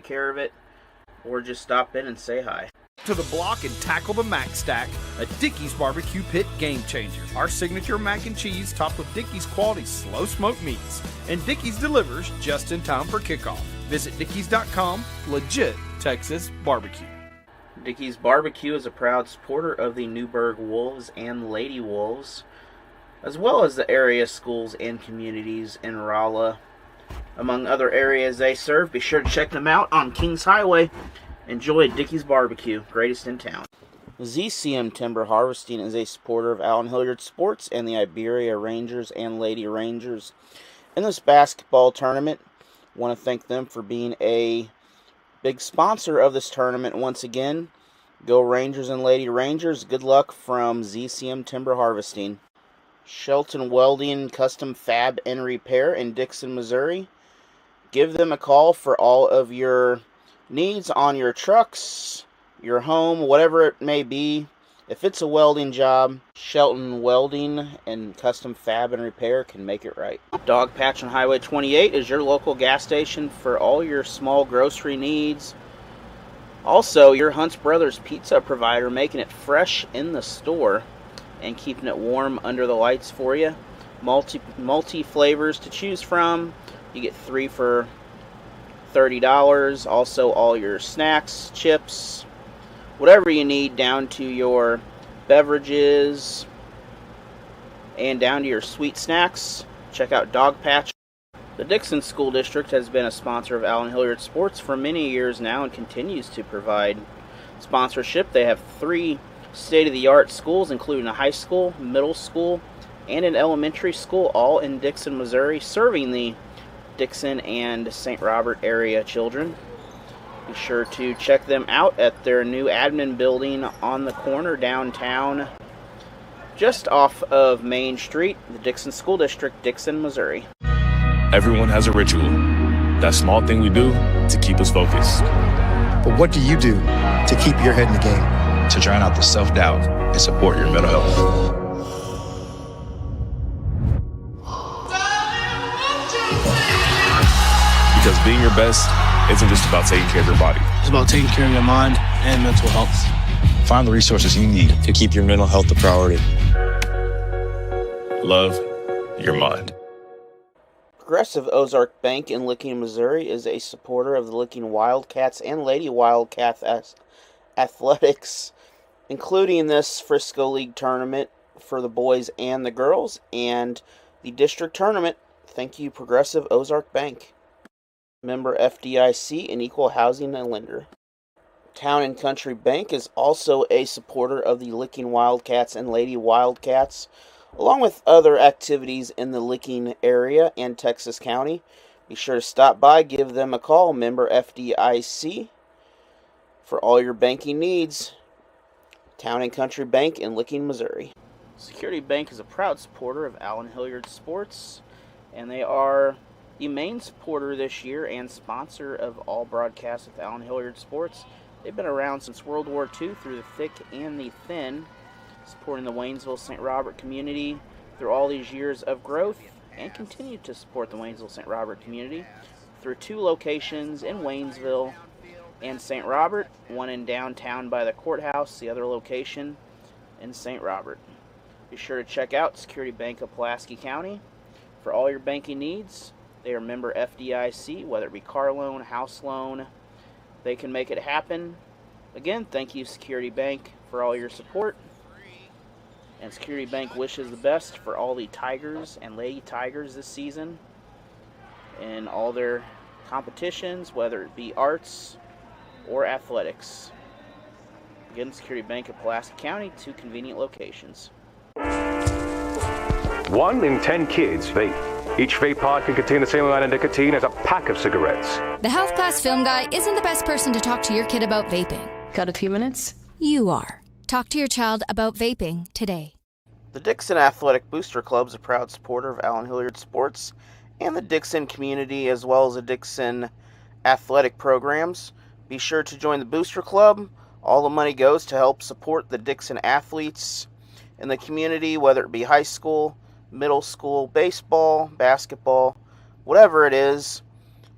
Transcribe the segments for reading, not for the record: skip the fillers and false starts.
take care of it, or just stop in and say hi. To the block and tackle the Mac Stack, a Dickey's Barbecue Pit game changer. Our signature mac and cheese topped with Dickey's quality slow smoked meats. And Dickey's delivers just in time for kickoff. Visit Dickeys.com, legit Texas barbecue. Dickey's Barbecue is a proud supporter of the Newburgh Wolves and Lady Wolves, as well as the area schools and communities in Rolla. Among other areas they serve, be sure to check them out on Kings Highway. Enjoy Dickey's Barbecue, greatest in town. ZCM Timber Harvesting is a supporter of Allen Hilliard Sports and the Iberia Rangers and Lady Rangers in this basketball tournament. Want to thank them for being a big sponsor of this tournament once again. Go Rangers and Lady Rangers. Good luck from ZCM Timber Harvesting. Shelton Welding Custom Fab and Repair in Dixon, Missouri. Give them a call for all of your needs on your trucks, your home, whatever it may be. If it's a welding job, Shelton Welding and Custom Fab and Repair can make it right. Dog Patch on Highway 28 is your local gas station for all your small grocery needs. Also, your Hunt's Brothers pizza provider, making it fresh in the store and keeping it warm under the lights for you. Multi flavors to choose from. You get 3 for $30. Also, all your snacks, chips, whatever you need, down to your beverages and down to your sweet snacks. Check out Dog Patch. The Dixon School District has been a sponsor of Allen Hilliard Sports for many years now and continues to provide sponsorship. They have 3 state-of-the-art schools, including a high school, middle school, and an elementary school, all in Dixon, Missouri, serving the Dixon and St. Robert area children. Be sure to check them out at their new admin building on the corner downtown, just off of Main Street, the Dixon School District, Dixon, Missouri. Everyone has a ritual. That small thing we do to keep us focused. But what do you do to keep your head in the game? To drown out the self-doubt and support your mental health. Because being your best isn't just about taking care of your body. It's about taking care of your mind and mental health. Find the resources you need to keep your mental health a priority. Love your mind. Progressive Ozark Bank in Licking, Missouri is a supporter of the Licking Wildcats and Lady Wildcats athletics, including this Frisco League tournament for the boys and the girls, and the district tournament. Thank you, Progressive Ozark Bank. Member FDIC and Equal Housing and Lender. Town and Country Bank is also a supporter of the Licking Wildcats and Lady Wildcats, along with other activities in the Licking area and Texas County. Be sure to stop by, give them a call, member FDIC, for all your banking needs. Town and Country Bank in Licking, Missouri. Security Bank is a proud supporter of Allen Hilliard Sports, and they are the main supporter this year and sponsor of all broadcasts of Allen Hilliard Sports. They've been around since World War II through the thick and the thin, supporting the Waynesville-St. Robert community through all these years of growth, and continue to support the Waynesville-St. Robert community through 2 locations in Waynesville and St. Robert, one in downtown by the courthouse, the other location in St. Robert. Be sure to check out Security Bank of Pulaski County for all your banking needs. They are member FDIC, whether it be car loan, house loan, they can make it happen. Again, thank you, Security Bank, for all your support. And Security Bank wishes the best for all the Tigers and Lady Tigers this season in all their competitions, whether it be arts or athletics. Again, Security Bank of Pulaski County, 2 convenient locations. 1 in 10 kids vape. Each vape pod can contain the same amount of nicotine as a pack of cigarettes. The Health Class Film Guy isn't the best person to talk to your kid about vaping. Got a few minutes? You are. Talk to your child about vaping today. The Dixon Athletic Booster Club is a proud supporter of Allen Hilliard Sports and the Dixon community, as well as the Dixon athletic programs. Be sure to join the Booster Club. All the money goes to help support the Dixon athletes in the community, whether it be high school, middle school, baseball, basketball, whatever it is.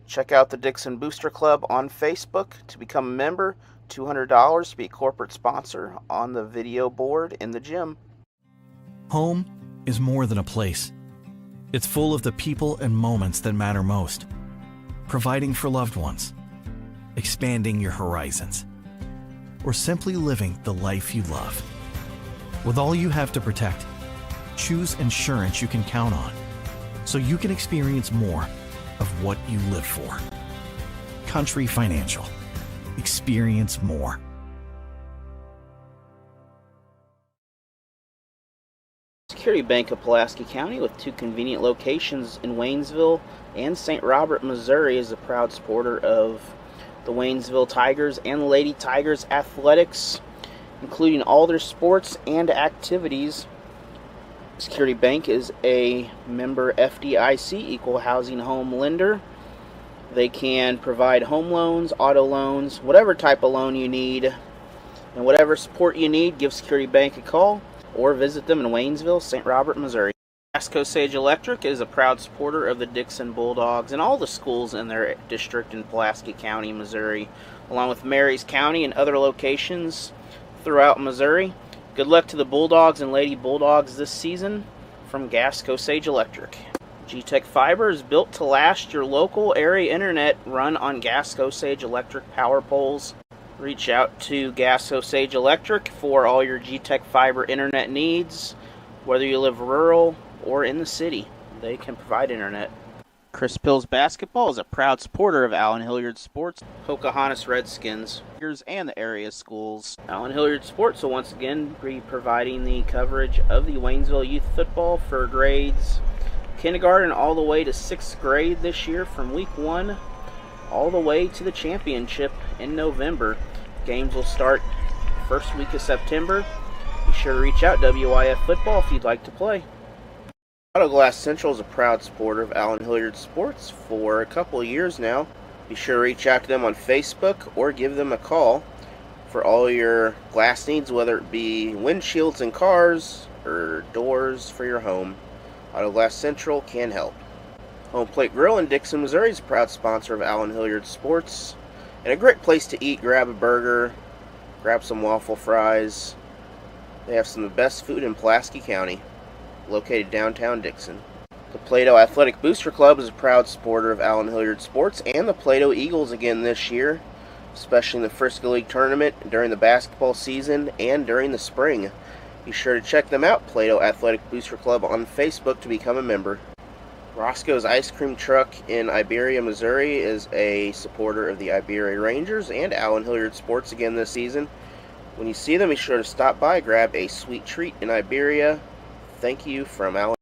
Check out the Dixon Booster Club on Facebook to become a member. $200 to be a corporate sponsor on the video board in the gym. Home is more than a place. It's full of the people and moments that matter most. Providing for loved ones, expanding your horizons, or simply living the life you love. With all you have to protect, choose insurance you can count on so you can experience more of what you live for. Country Financial. Experience more. Security Bank of Pulaski County, with 2 convenient locations in Waynesville and St. Robert, Missouri, is a proud supporter of the Waynesville Tigers and Lady Tigers athletics, including all their sports and activities. Security Bank is a member FDIC equal housing home lender. They can provide home loans, auto loans, whatever type of loan you need, and whatever support you need, give Security Bank a call or visit them in Waynesville, St. Robert, Missouri. Gasco Sage Electric is a proud supporter of the Dixon Bulldogs and all the schools in their district in Pulaski County, Missouri, along with Marys County and other locations throughout Missouri. Good luck to the Bulldogs and Lady Bulldogs this season from Gasco Sage Electric. G-Tech Fiber is built to last. Your local area internet run on Gasco Sage Electric power poles. Reach out to Gasco Sage Electric for all your G-Tech Fiber internet needs. Whether you live rural or in the city, they can provide internet. Chris Pills Basketball is a proud supporter of Allen Hilliard Sports, Pocahontas Redskins, and the area schools. Allen Hilliard Sports will once again be providing the coverage of the Waynesville youth football for grades kindergarten all the way to 6th grade this year, from week 1 all the way to the championship in November. Games will start first week of September. Be sure to reach out WIF Football if you'd like to play. Auto Glass Central is a proud supporter of Allen Hilliard Sports for a couple of years now. Be sure to reach out to them on Facebook or give them a call for all your glass needs, whether it be windshields in cars or doors for your home. Auto Glass Central can help. Home Plate Grill in Dixon, Missouri is a proud sponsor of Allen Hilliard Sports, and a great place to eat. Grab a burger, grab some waffle fries. They have some of the best food in Pulaski County, located downtown Dixon. The Plato Athletic Booster Club is a proud supporter of Allen Hilliard Sports and the Plato Eagles again this year, especially in the Frisco League tournament, during the basketball season, and during the spring. Be sure to check them out, Plato Athletic Booster Club, on Facebook to become a member. Roscoe's Ice Cream Truck in Iberia, Missouri is a supporter of the Iberia Rangers and Allen Hilliard Sports again this season. When you see them, be sure to stop by, grab a sweet treat in Iberia. Thank you from Allen.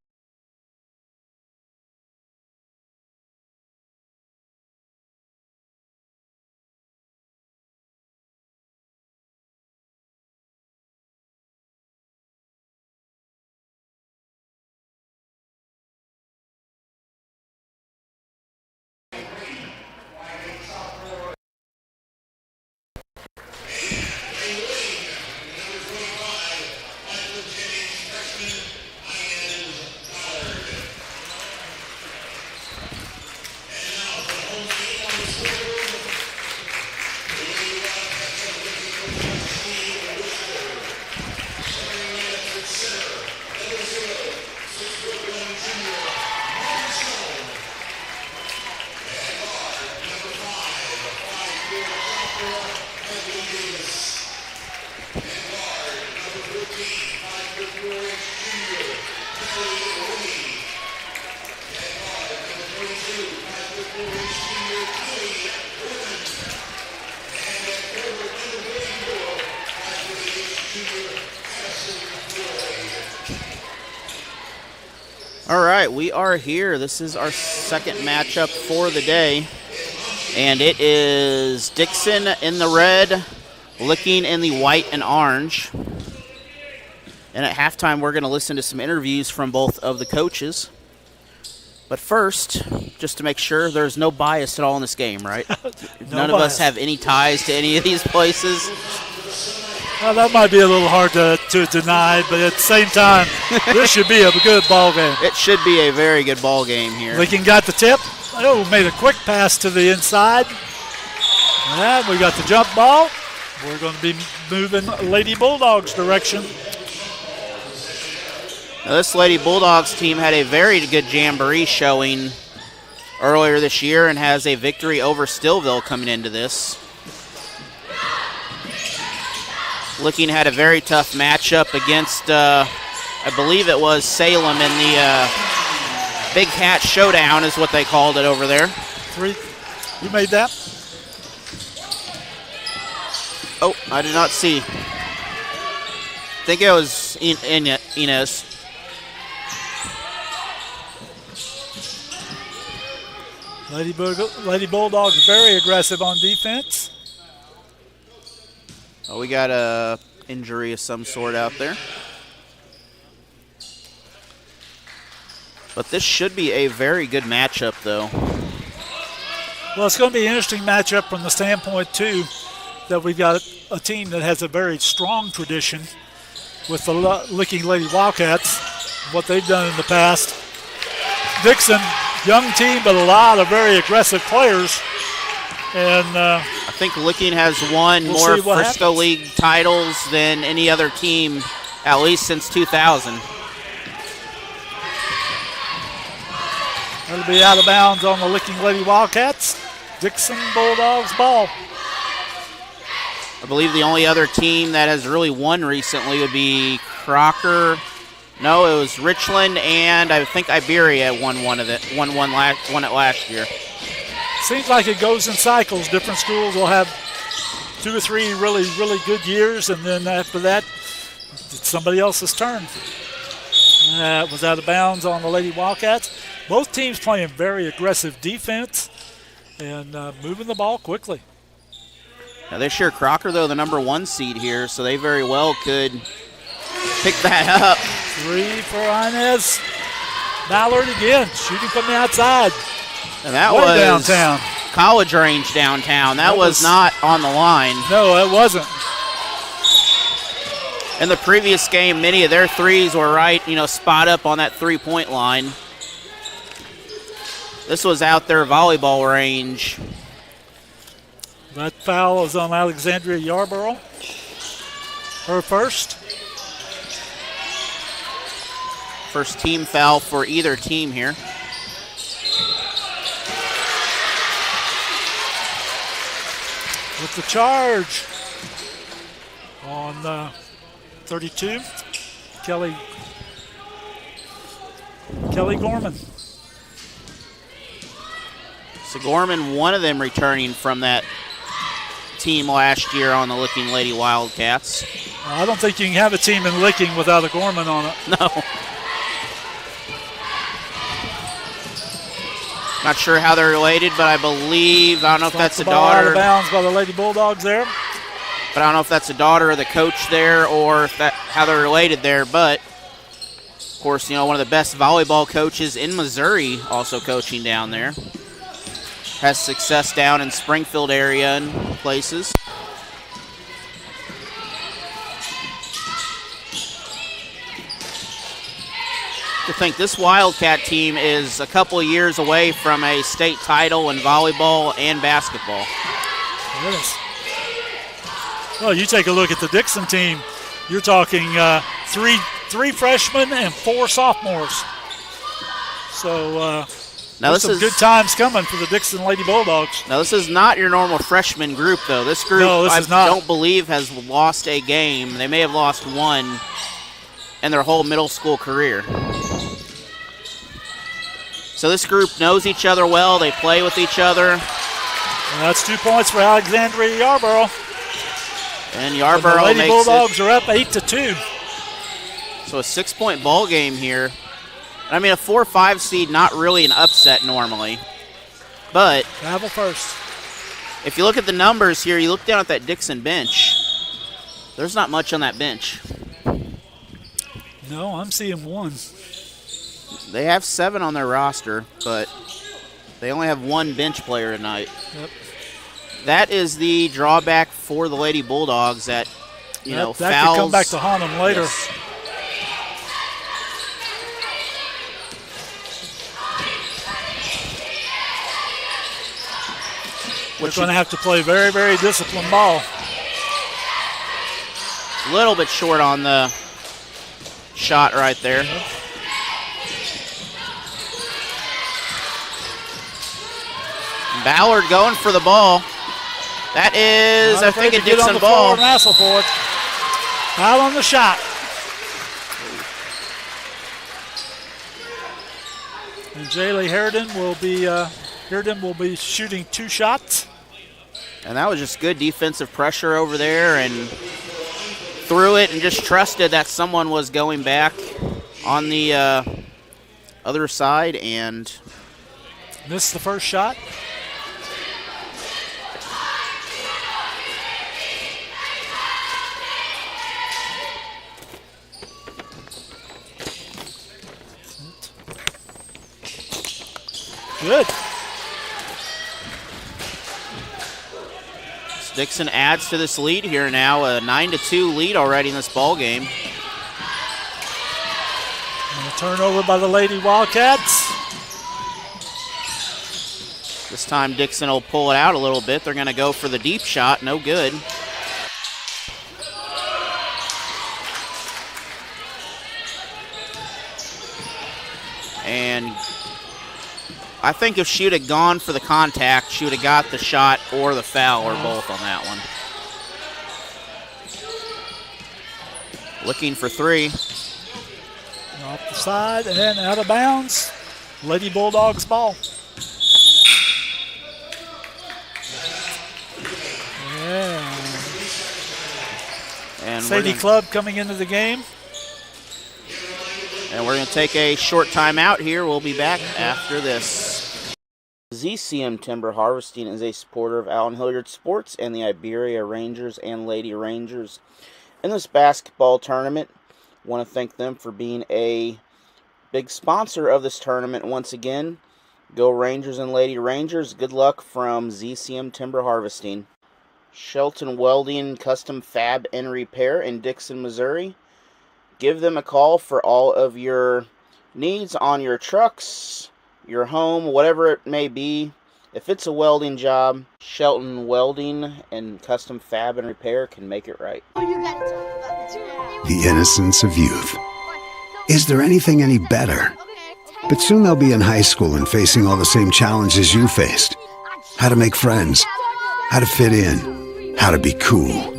All right, we are here. This is our second matchup for the day, and it is Dixon in the red, Licking in the white and orange. And at halftime, we're going to listen to some interviews from both of the coaches. But first, just to make sure, there's no bias at all in this game, right? None of us have any ties to any of these places. Well, that might be a little hard to deny, but at the same time, this should be a good ball game. It should be a very good ball game here. Lincoln got the tip. Oh, made a quick pass to the inside. And we got the jump ball. We're going to be moving Lady Bulldogs direction. Now, this Lady Bulldogs team had a very good jamboree showing earlier this year and has a victory over Stillville coming into this. Licking had a very tough matchup against, I believe it was Salem in the Big Cat Showdown is what they called it over there. 3. You made that? Oh, I did not see. I think it was Inez. Lady Bulldogs very aggressive on defense. Oh, we got a injury of some sort out there. But this should be a very good matchup, though. Well, it's going to be an interesting matchup from the standpoint, too, that we've got a team that has a very strong tradition with the Licking Lady Wildcats, what they've done in the past. Dixon, young team, but a lot of very aggressive players. And I think Licking has won more Frisco League titles than any other team, at least since 2000. That'll be out of bounds on the Licking Lady Wildcats. Dixon Bulldogs ball. I believe the only other team that has really won recently would be Crocker. No, it was Richland, and I think Iberia won it last year. Seems like it goes in cycles. Different schools will have 2 or 3 really, really good years, and then after that, it's somebody else's turn. That was out of bounds on the Lady Wildcats. Both teams playing very aggressive defense and moving the ball quickly. Now they share Crocker, though, the number 1 seed here, so they very well could pick that up. 3 for Inez. Ballard again, shooting from the outside. And that way was downtown. College range downtown. That was not on the line. No, it wasn't. In the previous game, many of their threes were right, spot up on that 3-point line. This was out their volleyball range. That foul is on Alexandria Yarborough. Her first. First team foul for either team here. With the charge on 32, Kelly Gorman. So Gorman, one of them returning from that team last year on the Licking Lady Wildcats. I don't think you can have a team in Licking without a Gorman on it. No. Not sure how they're related, but I don't know if that's a daughter. Out of bounds by the Lady Bulldogs there. But I don't know if that's a daughter of the coach there or if how they're related there. But, of course, one of the best volleyball coaches in Missouri also coaching down there. Has success down in Springfield area and places. To think this Wildcat team is a couple of years away from a state title in volleyball and basketball. It is. Well, you take a look at the Dixon team. You're talking three freshmen and 4 sophomores. So now there's some good times coming for the Dixon Lady Bulldogs. Now this is not your normal freshman group, though. This group, don't believe, has lost a game. They may have lost 1 in their whole middle school career. So this group knows each other well. They play with each other. And that's 2 points for Alexandria Yarborough. And Yarborough the Lady makes Bulldogs are up 8-2. So a 6-point ball game here. I mean, a 4-5 seed, not really an upset normally. But travel first. If you look at the numbers here, you look down at that Dixon bench, there's not much on that bench. No, I'm seeing 1. They have 7 on their roster, but they only have 1 bench player tonight. Yep. That is the drawback for the Lady Bulldogs that, that fouls. could come back to haunt them later. Yes. They're going to have to play very, very disciplined ball. A little bit short on the shot right there. Ballard going for the ball. That is, I think, a Dixon ball. Wrestle for it. Foul on the shot. And Jaylee Harridan will be shooting 2 shots. And that was just good defensive pressure over there, and threw it and just trusted that someone was going back on the other side and missed the first shot. Good. Dixon adds to this lead here now, a 9-2 lead already in this ball game. And a turnover by the Lady Wildcats. This time Dixon will pull it out a little bit. They're going to go for the deep shot, no good. And I think if she would have gone for the contact, she would have got the shot or the foul or both on that one. Looking for 3. Off the side and then out of bounds. Lady Bulldogs ball. Yeah. And Sadie Club coming into the game. And we're going to take a short timeout here. We'll be back after this. ZCM Timber Harvesting is a supporter of Allen Hilliard Sports and the Iberia Rangers and Lady Rangers in this basketball tournament. I want to thank them for being a big sponsor of this tournament once again. Go Rangers and Lady Rangers. Good luck from ZCM Timber Harvesting. Shelton Welding Custom Fab and Repair in Dixon, Missouri. Give them a call for all of your needs on your trucks, your home, whatever it may be. If it's a welding job, Shelton Welding and Custom Fab and Repair can make it right. The innocence of youth. Is there anything any better? But soon they'll be in high school and facing all the same challenges you faced. How to make friends, how to fit in, how to be cool.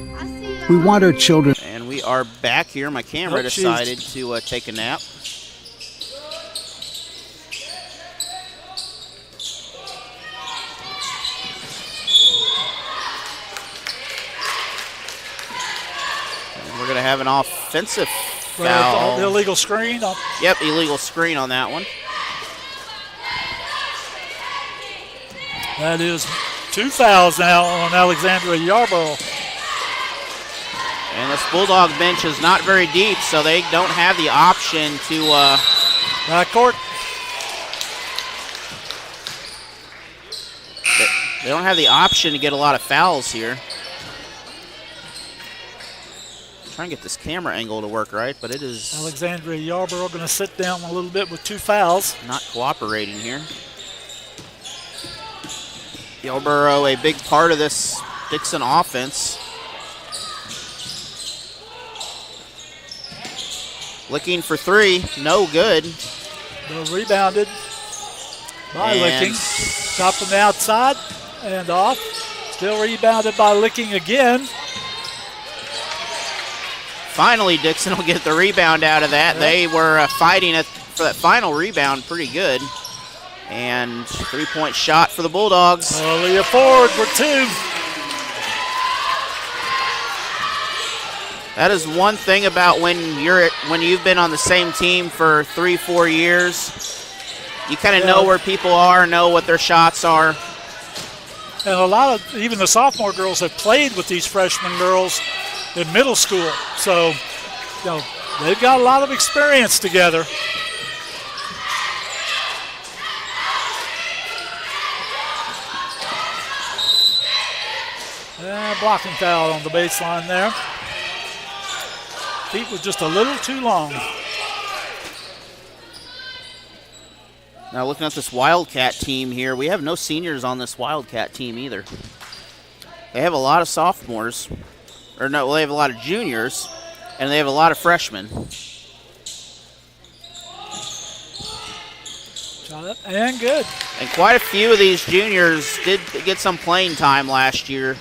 We want our children... And we are back here. My camera decided to take a nap. And we're going to have an offensive foul. The illegal screen? Yep, illegal screen on that one. That is 2 fouls now on Alexandria Yarborough. And this Bulldog bench is not very deep, so they don't have the option to... Backcourt. They don't have the option to get a lot of fouls here. I'm trying to get this camera angle to work right, but it is... Alexandria Yarborough going to sit down a little bit with 2 fouls. Not cooperating here. Yarborough, a big part of this Dixon offense. Looking for 3, no good. Rebounded by Licking. Shot from the outside and off. Still rebounded by Licking again. Finally, Dixon will get the rebound out of that. Yep. They were fighting for that final rebound pretty good. And 3-point shot for the Bulldogs. Leah forward for 2. That is one thing about when you've been on the same team for 3-4 years. You kind of know where people are, know what their shots are. And a lot of even the sophomore girls have played with these freshman girls in middle school, so they've got a lot of experience together. And blocking foul on the baseline there. Feet was just a little too long. Now looking at this Wildcat team here, we have no seniors on this Wildcat team either. They have a lot of sophomores. Or no, they have a lot of juniors, and they have a lot of freshmen. And good. And quite a few of these juniors did get some playing time last year,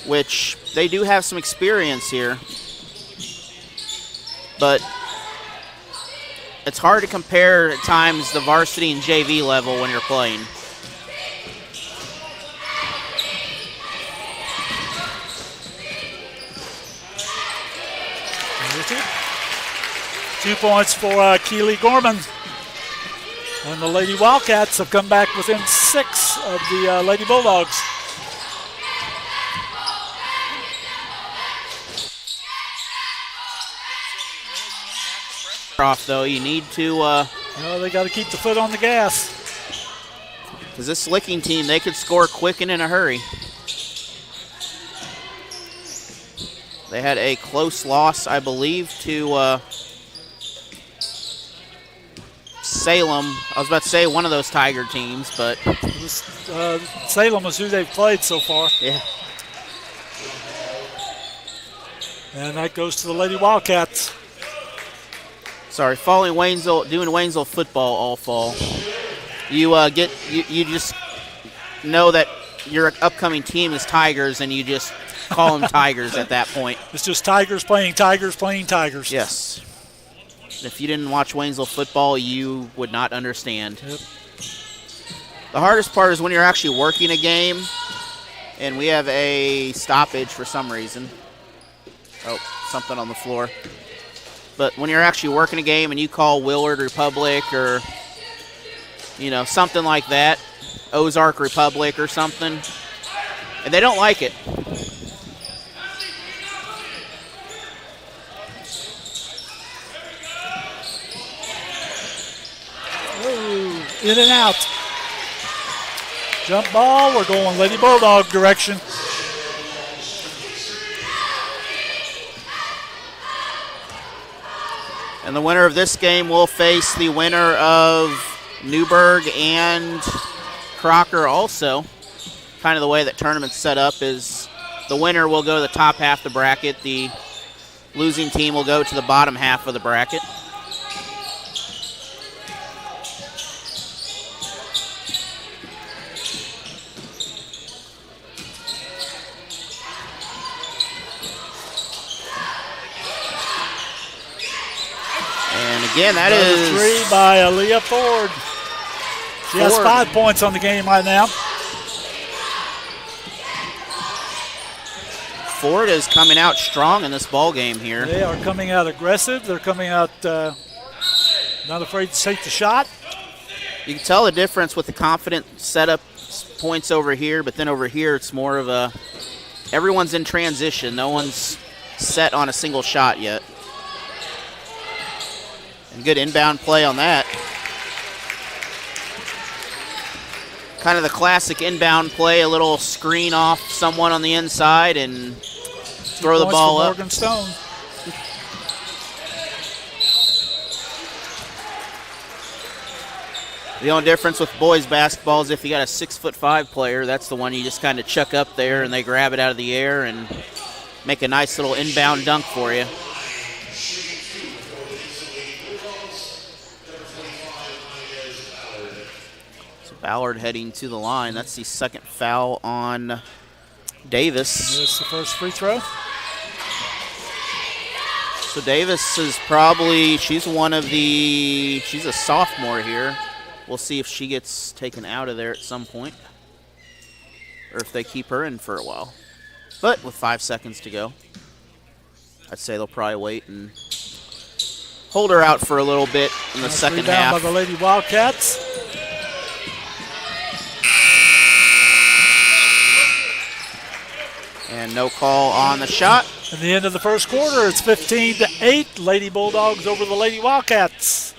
which they do have some experience here. But it's hard to compare at times the varsity and JV level when you're playing. Two points for Keely Gorman. And the Lady Wildcats have come back within 6 of the Lady Bulldogs. Off though, you need to. They got to keep the foot on the gas. Because this Licking team, they could score quick and in a hurry. They had a close loss, I believe, to Salem. I was about to say one of those Tiger teams, but Salem is who they've played so far. Yeah. And that goes to the Lady Wildcats. Sorry, doing Waynesville football all fall. You you just know that your upcoming team is Tigers, and you just call them Tigers at that point. It's just Tigers playing Tigers playing Tigers. Yes. If you didn't watch Waynesville football, you would not understand. Yep. The hardest part is when you're actually working a game, and we have a stoppage for some reason. Oh, something on the floor. But when you're actually working a game and you call Willard Republic or, something like that, Ozark Republic or something, and they don't like it. Ooh, in and out. Jump ball, we're going Lady Bulldog direction. And the winner of this game will face the winner of Newburgh and Crocker also. Kind of the way that tournament's set up is the winner will go to the top half of the bracket. The losing team will go to the bottom half of the bracket. Again, that is 3 by Aaliyah Ford. She has 5 points on the game right now. Ford is coming out strong in this ball game here. They are coming out aggressive. They're coming out not afraid to take the shot. You can tell the difference with the confident setup points over here, but then over here it's more of a everyone's in transition. No one's set on a single shot yet. And good inbound play on that. Kind of the classic inbound play, a little screen off someone on the inside and throw the ball up. Morgan Stone. The only difference with boys basketball is if you got a 6'5" player, that's the one you just kind of chuck up there and they grab it out of the air and make a nice little inbound dunk for you. Ballard heading to the line. That's the second foul on Davis. There's the first free throw. So Davis is she's a sophomore here. We'll see if she gets taken out of there at some point or if they keep her in for a while. But with 5 seconds to go, I'd say they'll probably wait and hold her out for a little bit in the second half. By the Lady Wildcats. And no call on the shot. At the end of the first quarter, it's 15-8. Lady Bulldogs over the Lady Wildcats.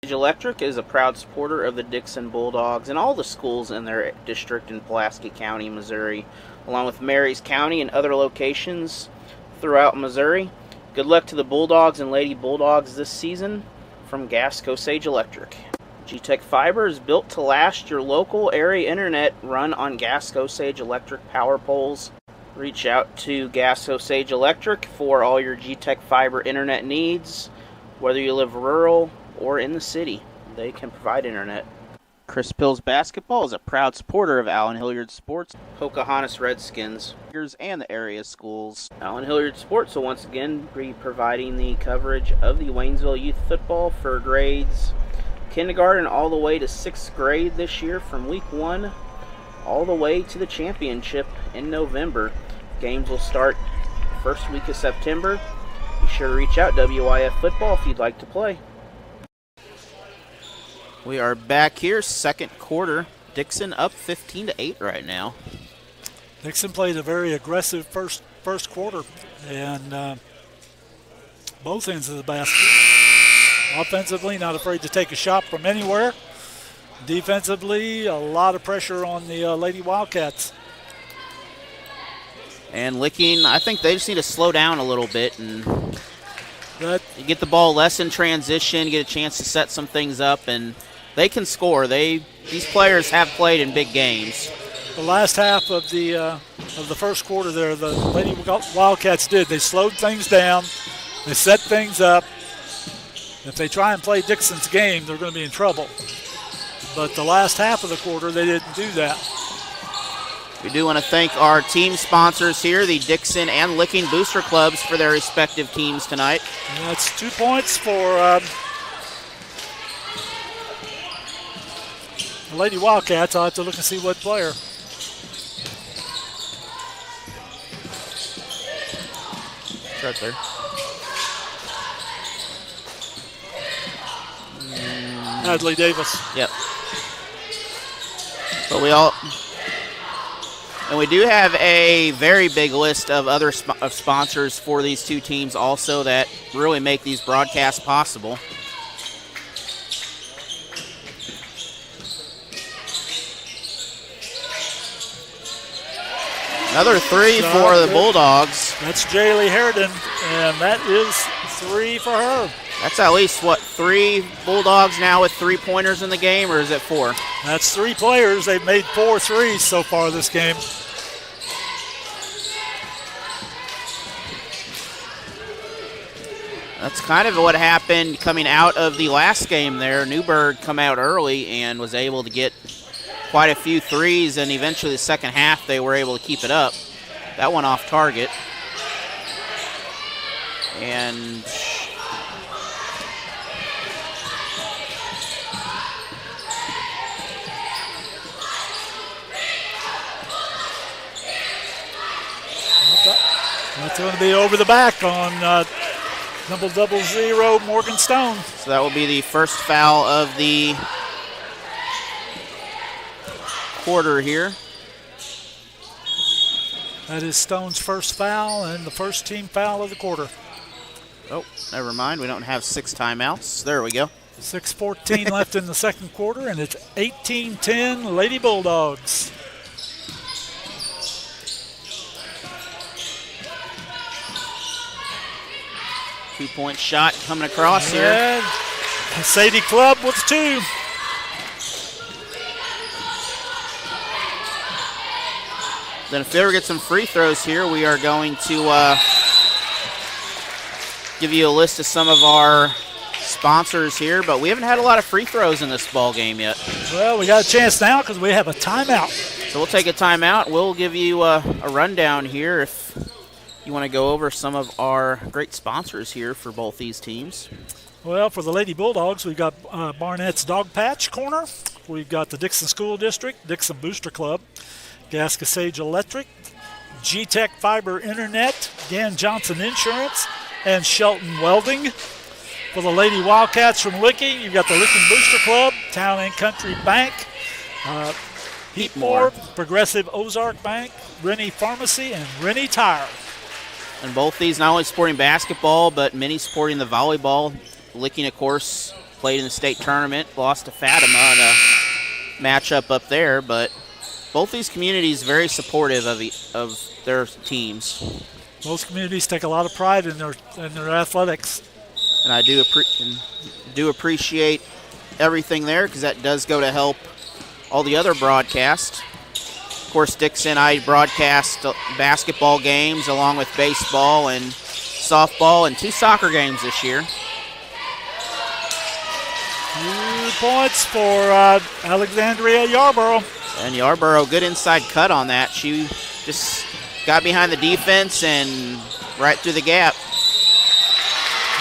Electric is a proud supporter of the Dixon Bulldogs and all the schools in their district in Pulaski County, Missouri, along with Marys County and other locations throughout Missouri. Good luck to the Bulldogs and Lady Bulldogs this season from Gasco Sage Electric. G-Tech Fiber is built to last. Your local area internet run on Gasco Sage Electric power poles. Reach out to Gasco Sage Electric for all your G-Tech Fiber internet needs. Whether you live rural or in the city, they can provide internet. Chris Pills Basketball is a proud supporter of Allen Hilliard Sports, Pocahontas Redskins, and the area schools. Allen Hilliard Sports will once again be providing the coverage of the Waynesville Youth Football for grades kindergarten all the way to 6th grade this year, from week 1 all the way to the championship in November. Games will start the first week of September. Be sure to reach out WIF Football if you'd like to play. We are back here, second quarter. Dixon up 15-8 right now. Dixon played a very aggressive first quarter, and both ends of the basket. Offensively, not afraid to take a shot from anywhere. Defensively, a lot of pressure on the Lady Wildcats. And Licking, I think they just need to slow down a little bit and you get the ball less in transition, get a chance to set some things up, and they can score. These players have played in big games. The last half of the first quarter there, the Lady Wildcats they slowed things down, they set things up. If they try and play Dixon's game, they're going to be in trouble. But the last half of the quarter, they didn't do that. We do want to thank our team sponsors here, the Dixon and Licking Booster Clubs, for their respective teams tonight. And that's 2 points for the Lady Wildcats. I'll have to look and see what player. It's right there. Hadley Davis. Yep. But we do have a very big list of other sponsors for these two teams also that really make these broadcasts possible. Another 3 for the Bulldogs. That's Jaylee Harridan, and that is 3 for her. That's at least, 3 Bulldogs now with 3-pointers in the game, or is it 4? That's 3 players. They've made 4 threes so far this game. That's kind of what happened coming out of the last game there. Newburgh come out early and was able to get quite a few threes, and eventually the second half they were able to keep it up. That one off target. And that's going to be over the back on 000 Morgan Stone. So that will be the first foul of the quarter here. That is Stone's first foul and the first team foul of the quarter. Oh, never mind. We don't have 6 timeouts. There we go. 6:14 left in the second quarter, and it's 18-10 Lady Bulldogs. Two-point shot coming across here. And Sadie Clubb with 2. Then if they ever get some free throws here, we are going to give you a list of some of our sponsors here, but we haven't had a lot of free throws in this ball game yet. Well, we got a chance now because we have a timeout. So we'll take a timeout. We'll give you a rundown here if you want to go over some of our great sponsors here for both these teams. Well, for the Lady Bulldogs, we've got Barnett's Dog Patch Corner. We've got the Dixon School District, Dixon Booster Club, Gasco Sage Electric, G-Tech Fiber Internet, Dan Johnson Insurance, and Shelton Welding. For the Lady Wildcats from Licking, you've got the Licking Booster Club, Town and Country Bank, Heatmore, Progressive Ozark Bank, Rennie Pharmacy, and Rennie Tire. And both these not only supporting basketball, but many supporting the volleyball. Licking, of course, played in the state tournament, lost to Fatima in a matchup up there, but both these communities very supportive of their teams. Most communities take a lot of pride in their athletics. And I do appreciate everything there, because that does go to help all the other broadcasts. Of course, Dixon, I broadcast basketball games along with baseball and softball and 2 soccer games this year. 2 points for Alexandria Yarborough. And Yarborough, good inside cut on that. She just got behind the defense and right through the gap.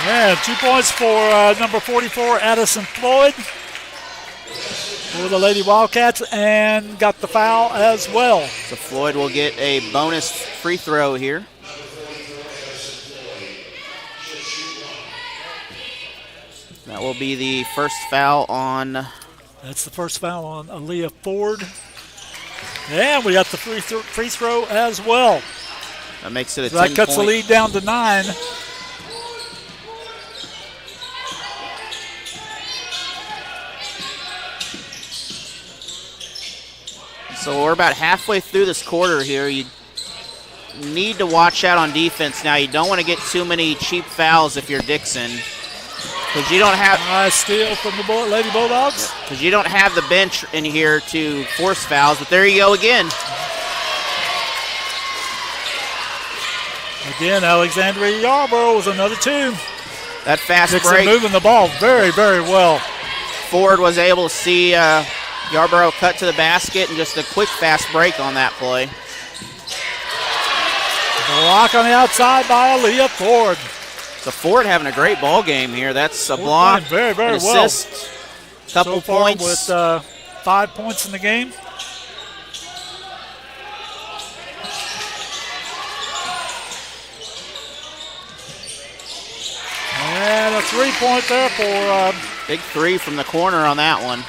Yeah, 2 points for number 44, Addison Floyd, for the Lady Wildcats, and got the foul as well. So Floyd will get a bonus free throw here. That will be the first foul on... That's the first foul on Aaliyah Ford. And we got the free throw as well. That makes it a 10 that cuts the lead down to 9. So we're about halfway through this quarter here. You need to watch out on defense now. You don't want to get too many cheap fouls if you're Dixon, because you don't have... Nice steal from the Lady Bulldogs. Because you don't have the bench in here to force fouls, but there you go again. Again, Alexandria Yarborough was another 2. That fast Dixon break. Moving the ball very, very well. Ford was able to see Yarborough cut to the basket, and just a quick fast break on that play. Block on the outside by Aaliyah Ford. So Ford having a great ball game here. That's a block, very, very an well. assist, couple so far points. With 5 points in the game. And a 3-point there for... Big 3 from the corner on that one.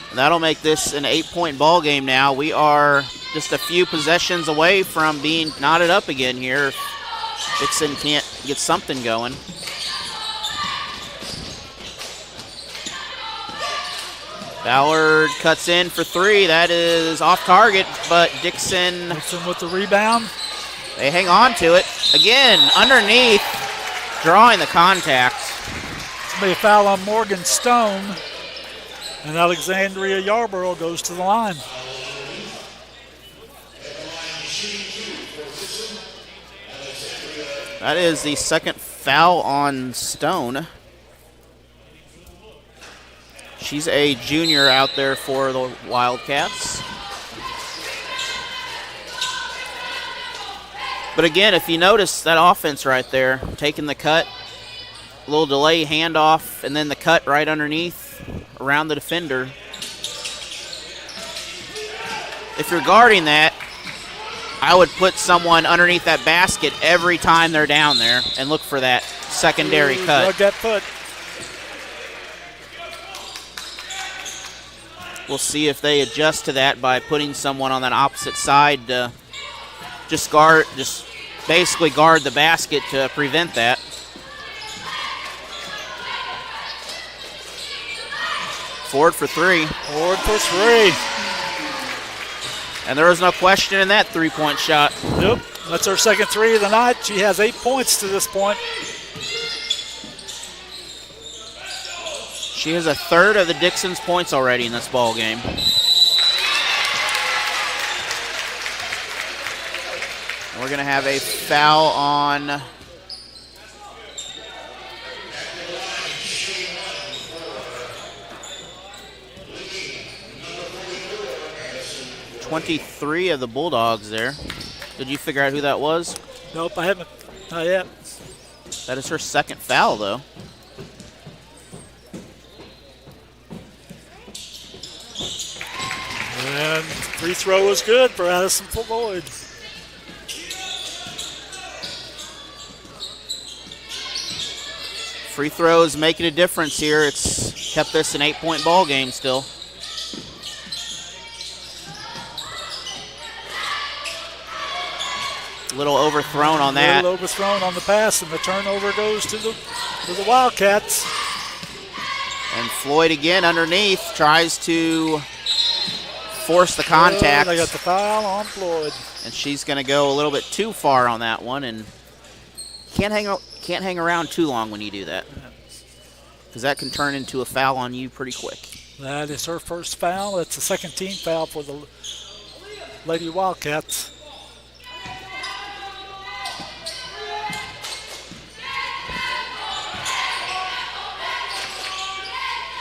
And that'll make this an 8-point ball game now. We are just a few possessions away from being knotted up again here. Dixon can't get something going. Ballard cuts in for 3. That is off target, but Dixon with the rebound. They hang on to it. Again, underneath, drawing the contact. It's going to be a foul on Morgan Stone, and Alexandria Yarborough goes to the line. That is the second foul on Stone. She's a junior out there for the Wildcats. But again, if you notice that offense right there, taking the cut, a little delay handoff, and then the cut right underneath around the defender. If you're guarding that, I would put someone underneath that basket every time they're down there and look for that secondary cut. Drug that foot. We'll see if they adjust to that by putting someone on that opposite side to just basically guard the basket to prevent that. Ford for 3. Ford for 3. And there was no question in that 3-point shot. Yep, that's her second 3 of the night. She has 8 points to this point. She has a third of the Dixon's points already in this ball game. And we're going to have a foul on .23 of the Bulldogs there. Did you figure out who that was? Nope, I haven't. Not yet. That is her second foul, though. And free throw is good for Addison Floyd. Free throws making a difference here. It's kept this an 8-point ball game still. A little overthrown on that. A little overthrown on the pass, and the turnover goes to the Wildcats. And Floyd again underneath tries to force the contact. They got the foul on Floyd. And she's going to go a little bit too far on that one, and can't hang around too long when you do that, because that can turn into a foul on you pretty quick. That is her first foul. That's the second team foul for the Lady Wildcats.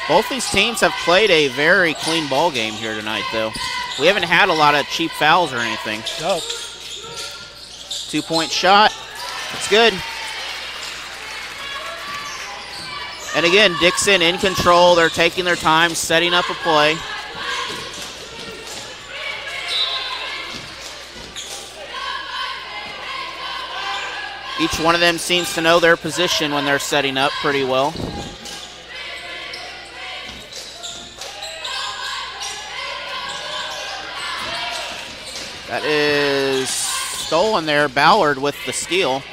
Both these teams have played a very clean ball game here tonight, though. We haven't had a lot of cheap fouls or anything. No. 2-point shot. It's good. And again, Dixon in control. They're taking their time, setting up a play. Each one of them seems to know their position when they're setting up pretty well. That is stolen there. Ballard with the steal.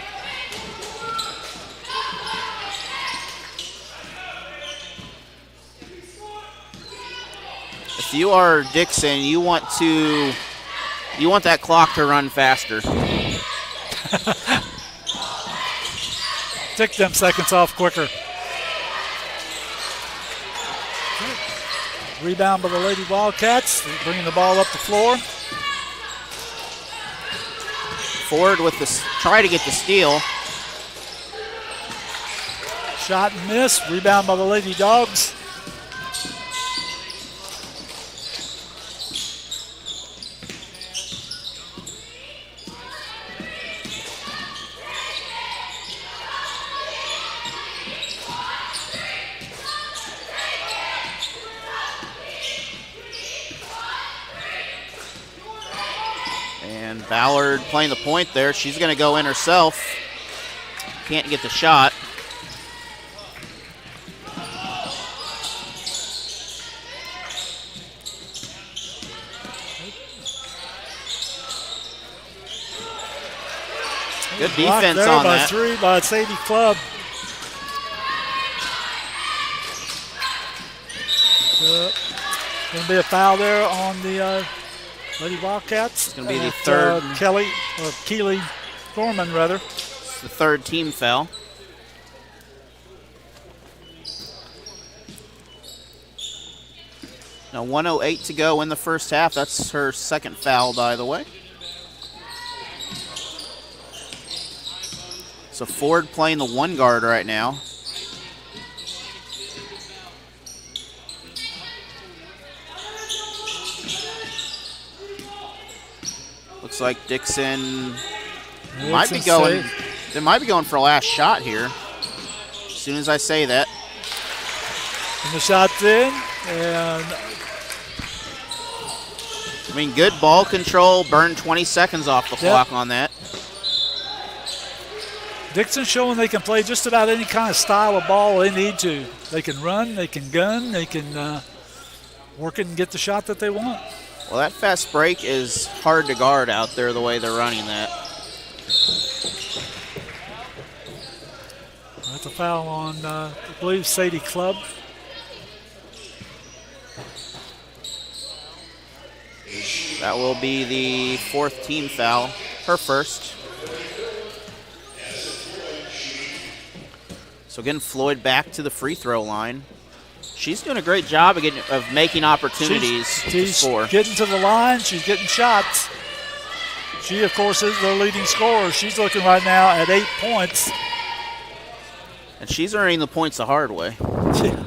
If you are Dixon, you want that clock to run faster. Tick them seconds off quicker. Rebound by the Lady Wildcats. They're bringing the ball up the floor. Ford with try to get the steal. Shot and miss. Rebound by the Lady Dogs. Ballard playing the point there. She's going to go in herself. Can't get the shot. Good defense on by that. Three by Sadie Club. Going to be a foul there on the Lady Wildcats. It's going to be the third. Keely Gorman, rather. It's the third team foul. Now 1:08 to go in the first half. That's her second foul, by the way. So Ford playing the one guard right now. Looks like Dixon might be going. They might be going for a last shot here. As soon as I say that. And the shot's in, and I mean, good ball control. Burned 20 seconds off the clock on that. Dixon showing they can play just about any kind of style of ball they need to. They can run, they can gun, they can work it and get the shot that they want. Well, that fast break is hard to guard out there the way they're running that. That's a foul on, I believe, Sadie Club. That will be the fourth team foul, her first. So again, Floyd back to the free throw line. She's doing a great job of making opportunities to score. She's getting to the line. She's getting shots. She, of course, is the leading scorer. She's looking right now at 8 points. And she's earning the points the hard way. Yeah.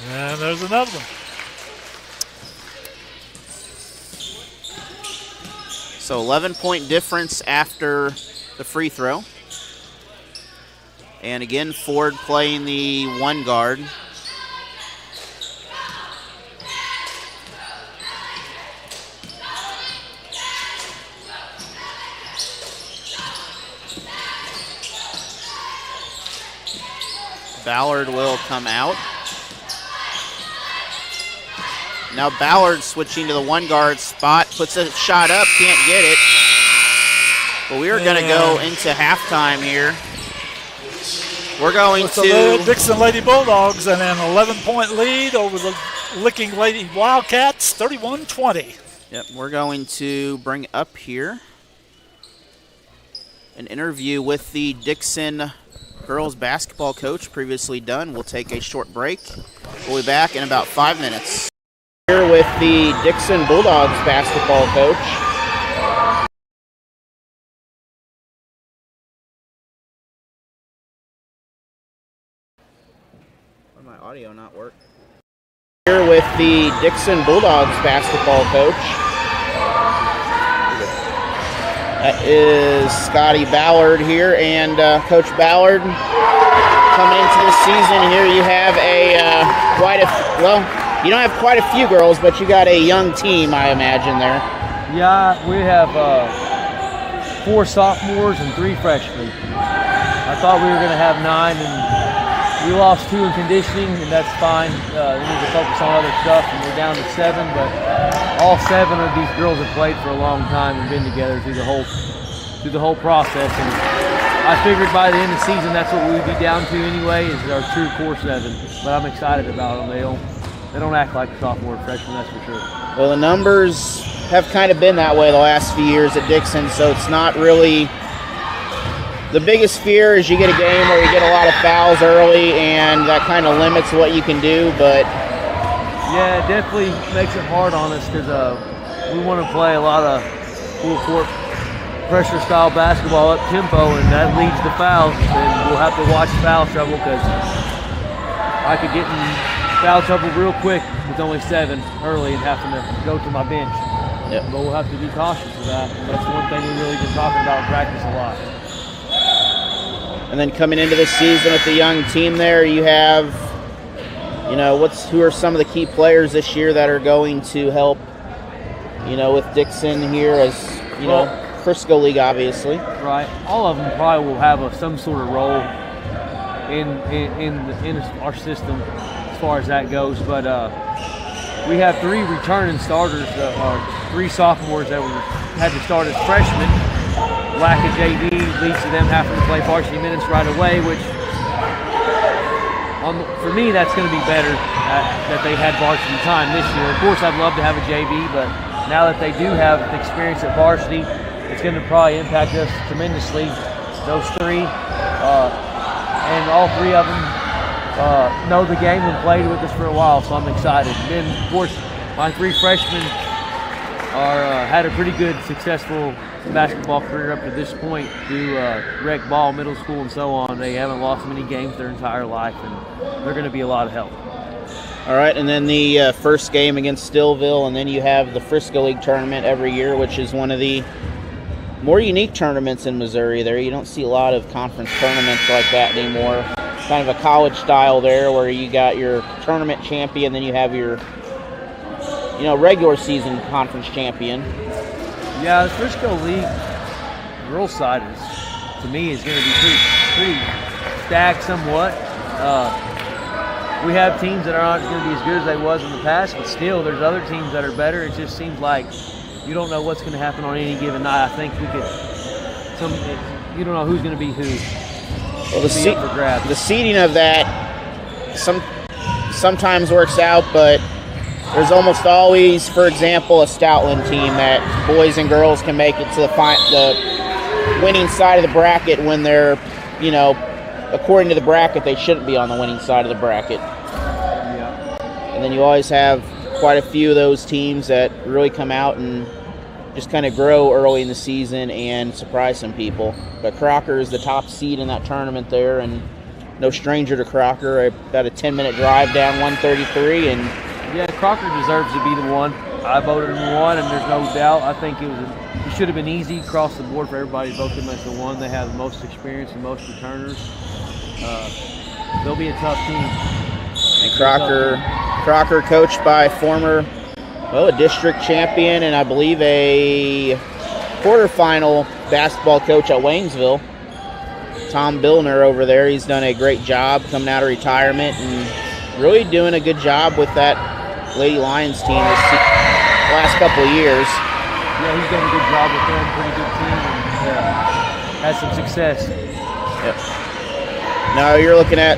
And there's another one. So 11-point difference after the free throw. And again, Ford playing the one guard. Ballard will come out. Now Ballard switching to the one guard spot, puts a shot up, can't get it. But we are going to go into halftime here. We're going So to the Dixon Lady Bulldogs and an 11-point lead over the Licking Lady Wildcats, 31-20. Yep, we're going to bring up here an interview with the Dixon girls basketball coach previously done. We'll take a short break. We'll be back in about 5 minutes. Here with the Dixon Bulldogs basketball coach. My audio not work. Here with the Dixon Bulldogs basketball coach. That is Scotty Ballard here, and Coach Ballard, coming into this season here, you have you don't have quite a few girls, but you got a young team, I imagine, there. Yeah, we have 4 sophomores and 3 freshmen. I thought we were going to have 9, and we lost 2 in conditioning, and that's fine. We need to focus on other stuff, and we're down to 7, but all 7 of these girls have played for a long time and been together through the whole process. And I figured by the end of the season, that's what we would be down to anyway, is our true core 7. But I'm excited about them. They don't act like sophomore and freshmen, that's for sure. Well, the numbers have kind of been that way the last few years at Dixon, so it's not really. The biggest fear is you get a game where you get a lot of fouls early, and that kind of limits what you can do, but... Yeah, it definitely makes it hard on us because we want to play a lot of full court pressure style basketball up tempo, and that leads to fouls, and we'll have to watch foul trouble because I could get in foul trouble real quick with only 7 early and having to go to my bench. Yep. But we'll have to be cautious of that. That's one thing we've really been talking about in practice a lot. And then coming into this season with the young team there, you have, who are some of the key players this year that are going to help, with Dixon here as, Frisco League, obviously. Right. All of them probably will have some sort of role in our system as far as that goes. But we have 3 returning starters, 3 sophomores that had to start as freshmen. Lack of JV leads to them having to play varsity minutes right away, which for me that's going to be better that they had varsity time this year. Of course, I'd love to have a JV, but now that they do have experience at varsity, it's going to probably impact us tremendously. Those 3, and all 3 of them know the game and played with us for a while, so I'm excited. And then, of course, my 3 freshmen had a pretty good, successful basketball career up to this point through rec ball, middle school, and so on. They haven't lost many games their entire life, and they're going to be a lot of help. All right, and then the first game against Stillville, and then you have the Frisco League tournament every year, which is one of the more unique tournaments in Missouri there. You don't see a lot of conference tournaments like that anymore. Kind of a college style there where you got your tournament champion, then you have your regular season conference champion. Yeah, the Frisco League girls side to me, is going to be pretty stacked somewhat. We have teams that aren't going to be as good as they was in the past, but still, there's other teams that are better. It just seems like you don't know what's going to happen on any given night. I think you don't know who's going to be who. Well, the seeding of that sometimes works out, but there's almost always, for example, a Stoutland team that boys and girls can make it to the winning side of the bracket when they're, according to the bracket, they shouldn't be on the winning side of the bracket. Yeah. And then you always have quite a few of those teams that really come out and just kind of grow early in the season and surprise some people. But Crocker is the top seed in that tournament there, and no stranger to Crocker. About a 10-minute drive down 133, and yeah, Crocker deserves to be the one. I voted him 1, and there's no doubt. I think it should have been easy across the board for everybody to vote them as the 1. They have the most experience and most returners. They'll be a tough team. And Crocker coached by a district champion and I believe a quarterfinal basketball coach at Waynesville, Tom Billner over there. He's done a great job coming out of retirement and really doing a good job with that Lady Lions team the last couple of years. Yeah, he's done a good job with them. Pretty good team and had some success. Yep. No, you're looking at,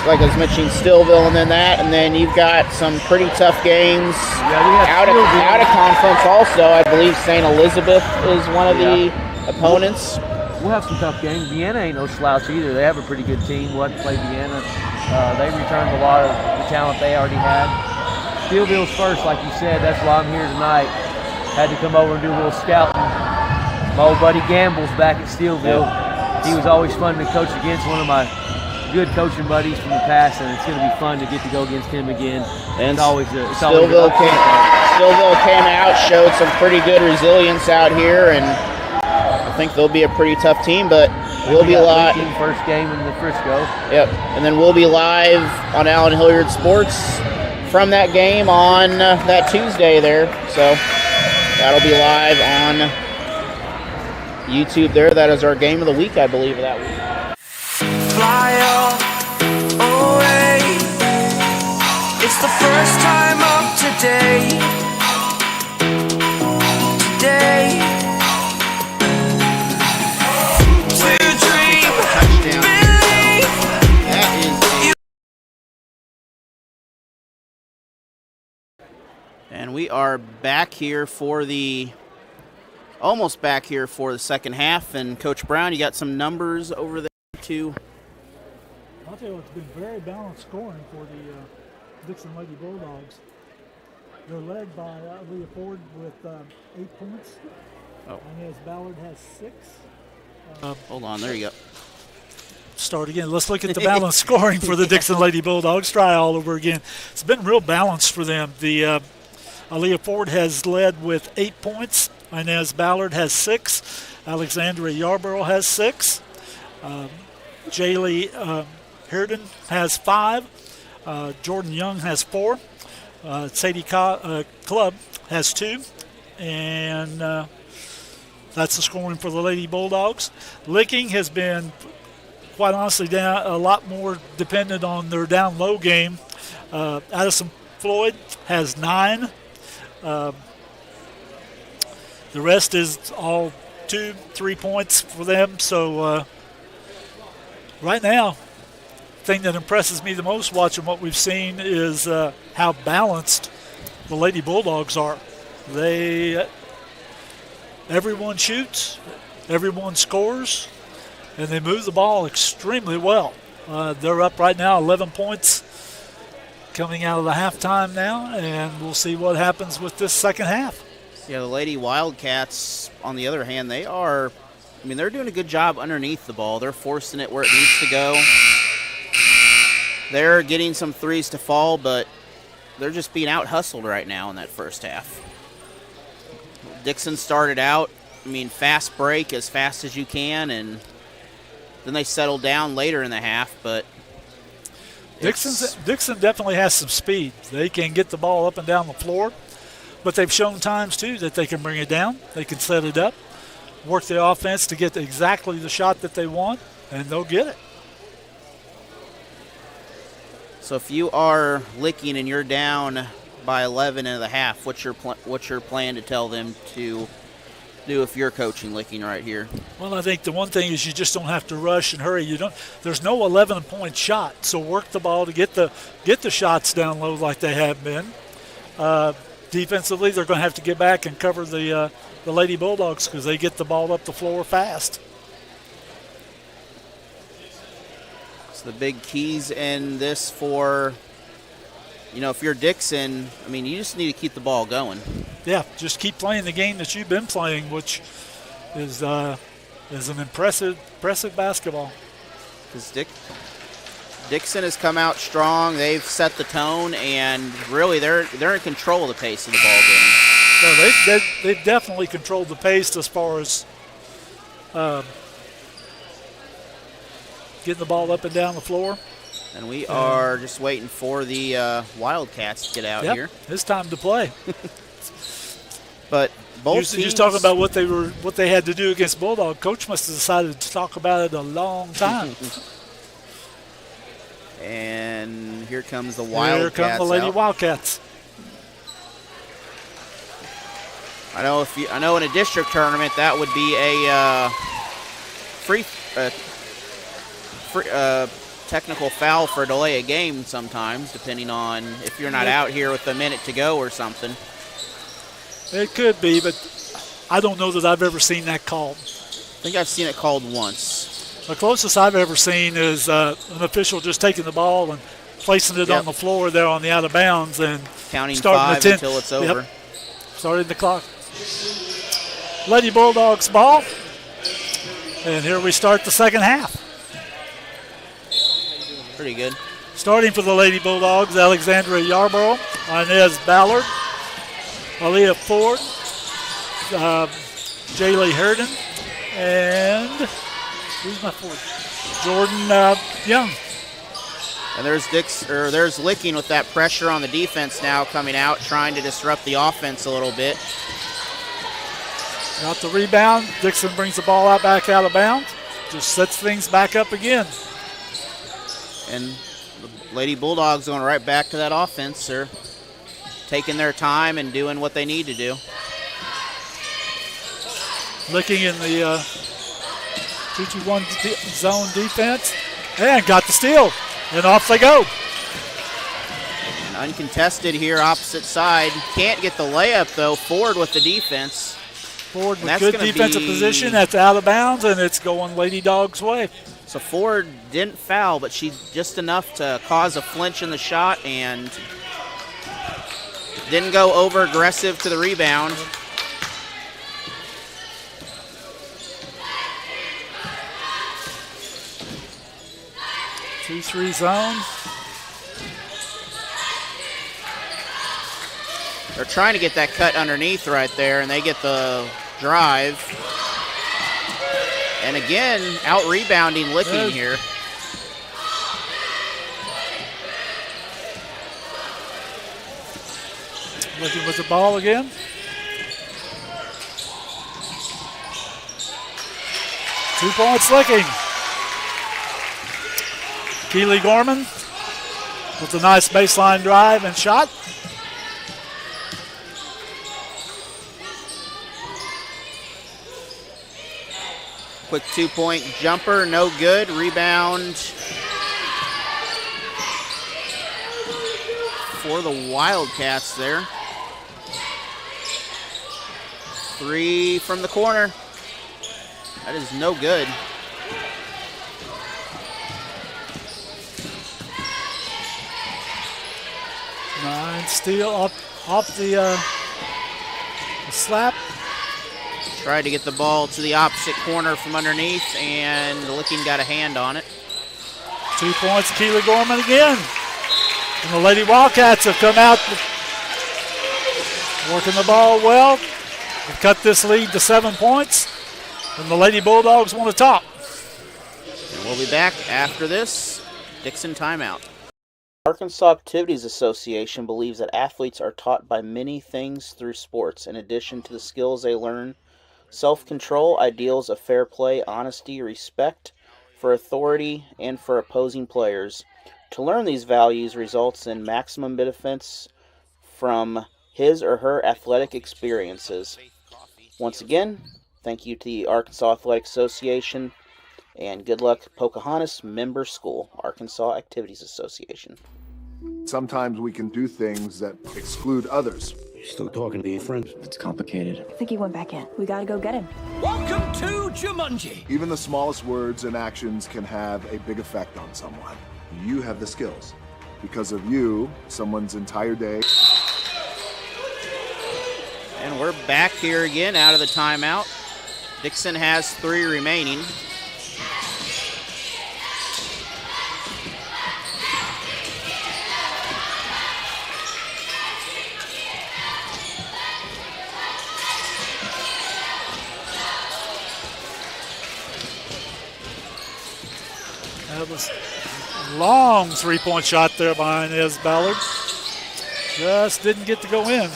like I was mentioning, Stillville and then that, and then you've got some pretty tough games out of conference also. I believe St. Elizabeth is one of the opponents. We'll have some tough games. Vienna ain't no slouch either. They have a pretty good team. We'll have to play Vienna. They returned a lot of the talent they already had. Stillville's first, like you said. That's why I'm here tonight. Had to come over and do a little scouting. My old buddy Gamble's back at Stillville. He was always fun to coach against, one of my good coaching buddies from the past, and it's going to be fun to get to go against him again. And Stillville came out, showed some pretty good resilience out here, and I think they'll be a pretty tough team, but we'll be live. First game in the Frisco. Yep, and then we'll be live on Allen Hilliard Sports from that game on that Tuesday there. So that'll be live on YouTube there. That is our game of the week, I believe, of that week. Fly away. It's the first time of today. And we are back here for almost back here for the second half. And Coach Brown, you got some numbers over there too. I'll tell you, it's been very balanced scoring for the Dixon Lady Bulldogs. They're led by Leah Ford with 8 points. Inez Ballard has 6. Hold on, there you go. Start again. Let's look at the balanced scoring for the Dixon Lady Bulldogs. Try all over again. It's been real balanced for them. The Leah Ford has led with 8 points. Inez Ballard has 6. Alexandria Yarborough has 6. Jaylee Herden has 5. Jordan Young has 4. Sadie Club has 2. And that's the scoring for the Lady Bulldogs. Licking has been, quite honestly, down a lot more dependent on their down low game. Addison Floyd has 9. The rest is all 2, 3 points for them. So right now, the thing that impresses me the most watching what we've seen is how balanced the Lady Bulldogs are. Everyone shoots, everyone scores, and they move the ball extremely well. They're up right now 11 points coming out of the halftime now, and we'll see what happens with this second half. Yeah, the Lady Wildcats, on the other hand, they're doing a good job underneath the ball. They're forcing it where it needs to go. They're getting some threes to fall, but they're just being out-hustled right now in that first half. Dixon started out, fast break as fast as you can, and then they settled down later in the half, but Dixon definitely has some speed. They can get the ball up and down the floor, but they've shown times, too, that they can bring it down. They can set it up, work the offense to get exactly the shot that they want, and they'll get it. So if you are Licking and you're down by 11 in the half, what's your plan to tell them to do if you're coaching Licking right here? Well, I think the one thing is you just don't have to rush and hurry. There's no 11-point shot, so work the ball to get the shots down low like they have been. Defensively, they're going to have to get back and cover the Lady Bulldogs because they get the ball up the floor fast. So the big keys in this for, if you're Dixon, you just need to keep the ball going. Yeah, just keep playing the game that you've been playing, which is an impressive basketball. Because Dixon has come out strong. They've set the tone, and really they're in control of the pace of the ball game. No, they've definitely controlled the pace as far as getting the ball up and down the floor. And we are just waiting for the Wildcats to get out here. It's time to play. But both teams, just talking about what they had to do against Bulldog. Coach must have decided to talk about it a long time. And here comes the Wildcats. Here come the Lady Wildcats. I know in a district tournament that would be a technical foul for delay a game sometimes, depending on if you're not out here with a minute to go or something. It could be, but I don't know that I've ever seen that called. I think I've seen it called once. The closest I've ever seen is an official just taking the ball and placing it on the floor there on the out of bounds and counting starting 5 until it's over. Yep. Starting the clock. Lady Bulldogs ball. And here we start the second half. Pretty good. Starting for the Lady Bulldogs, Alexandria Yarborough, Inez Ballard, Aaliyah Ford, Jaylee Herden, and who's my Ford? Jordan Young. And there's Licking with that pressure on the defense now coming out, trying to disrupt the offense a little bit. Got the rebound. Dixon brings the ball back out of bounds. Just sets things back up again. And the Lady Bulldogs going right back to that offense. They're taking their time and doing what they need to do. Licking in the 2-2-1 zone defense. And got the steal. And off they go. And uncontested here, opposite side. Can't get the layup, though. Ford with the defense. Ford with good defensive position. That's out of bounds, and it's going Lady Dogs' way. So Ford didn't foul, but she just enough to cause a flinch in the shot and didn't go over aggressive to the rebound. Two-three zone. They're trying to get that cut underneath right there, and they get the drive. And again, out-rebounding Licking here. Licking with the ball again. Two points Licking. Keely Gorman with a nice baseline drive and shot. Quick two-point jumper, no good. Rebound for the Wildcats there. 3 from the corner. That is no good. Nine steal off the slap. Tried to get the ball to the opposite corner from underneath, and Licking got a hand on it. 2 points, Keely Gorman again. And the Lady Wildcats have come out working the ball well. They've cut this lead to 7 points, and the Lady Bulldogs want to top. And we'll be back after this Dixon timeout. Arkansas Activities Association believes that athletes are taught by many things through sports, in addition to the skills they learn: self-control, ideals of fair play, honesty, respect for authority, and for opposing players. To learn these values results in maximum benefits from his or her athletic experiences. Once again, thank you to the Arkansas Athletic Association, and good luck, Pocahontas Member School, Arkansas Activities Association. Sometimes we can do things that exclude others. You're still talking to your friend. It's complicated. I think he went back in. We gotta go get him. Welcome to Jumanji. Even the smallest words and actions can have a big effect on someone. You have the skills. Because of you, someone's entire day. And we're back here again out of the timeout. Dixon has 3 remaining. That was a long three-point shot there by Inez Ballard. Just didn't get to go in.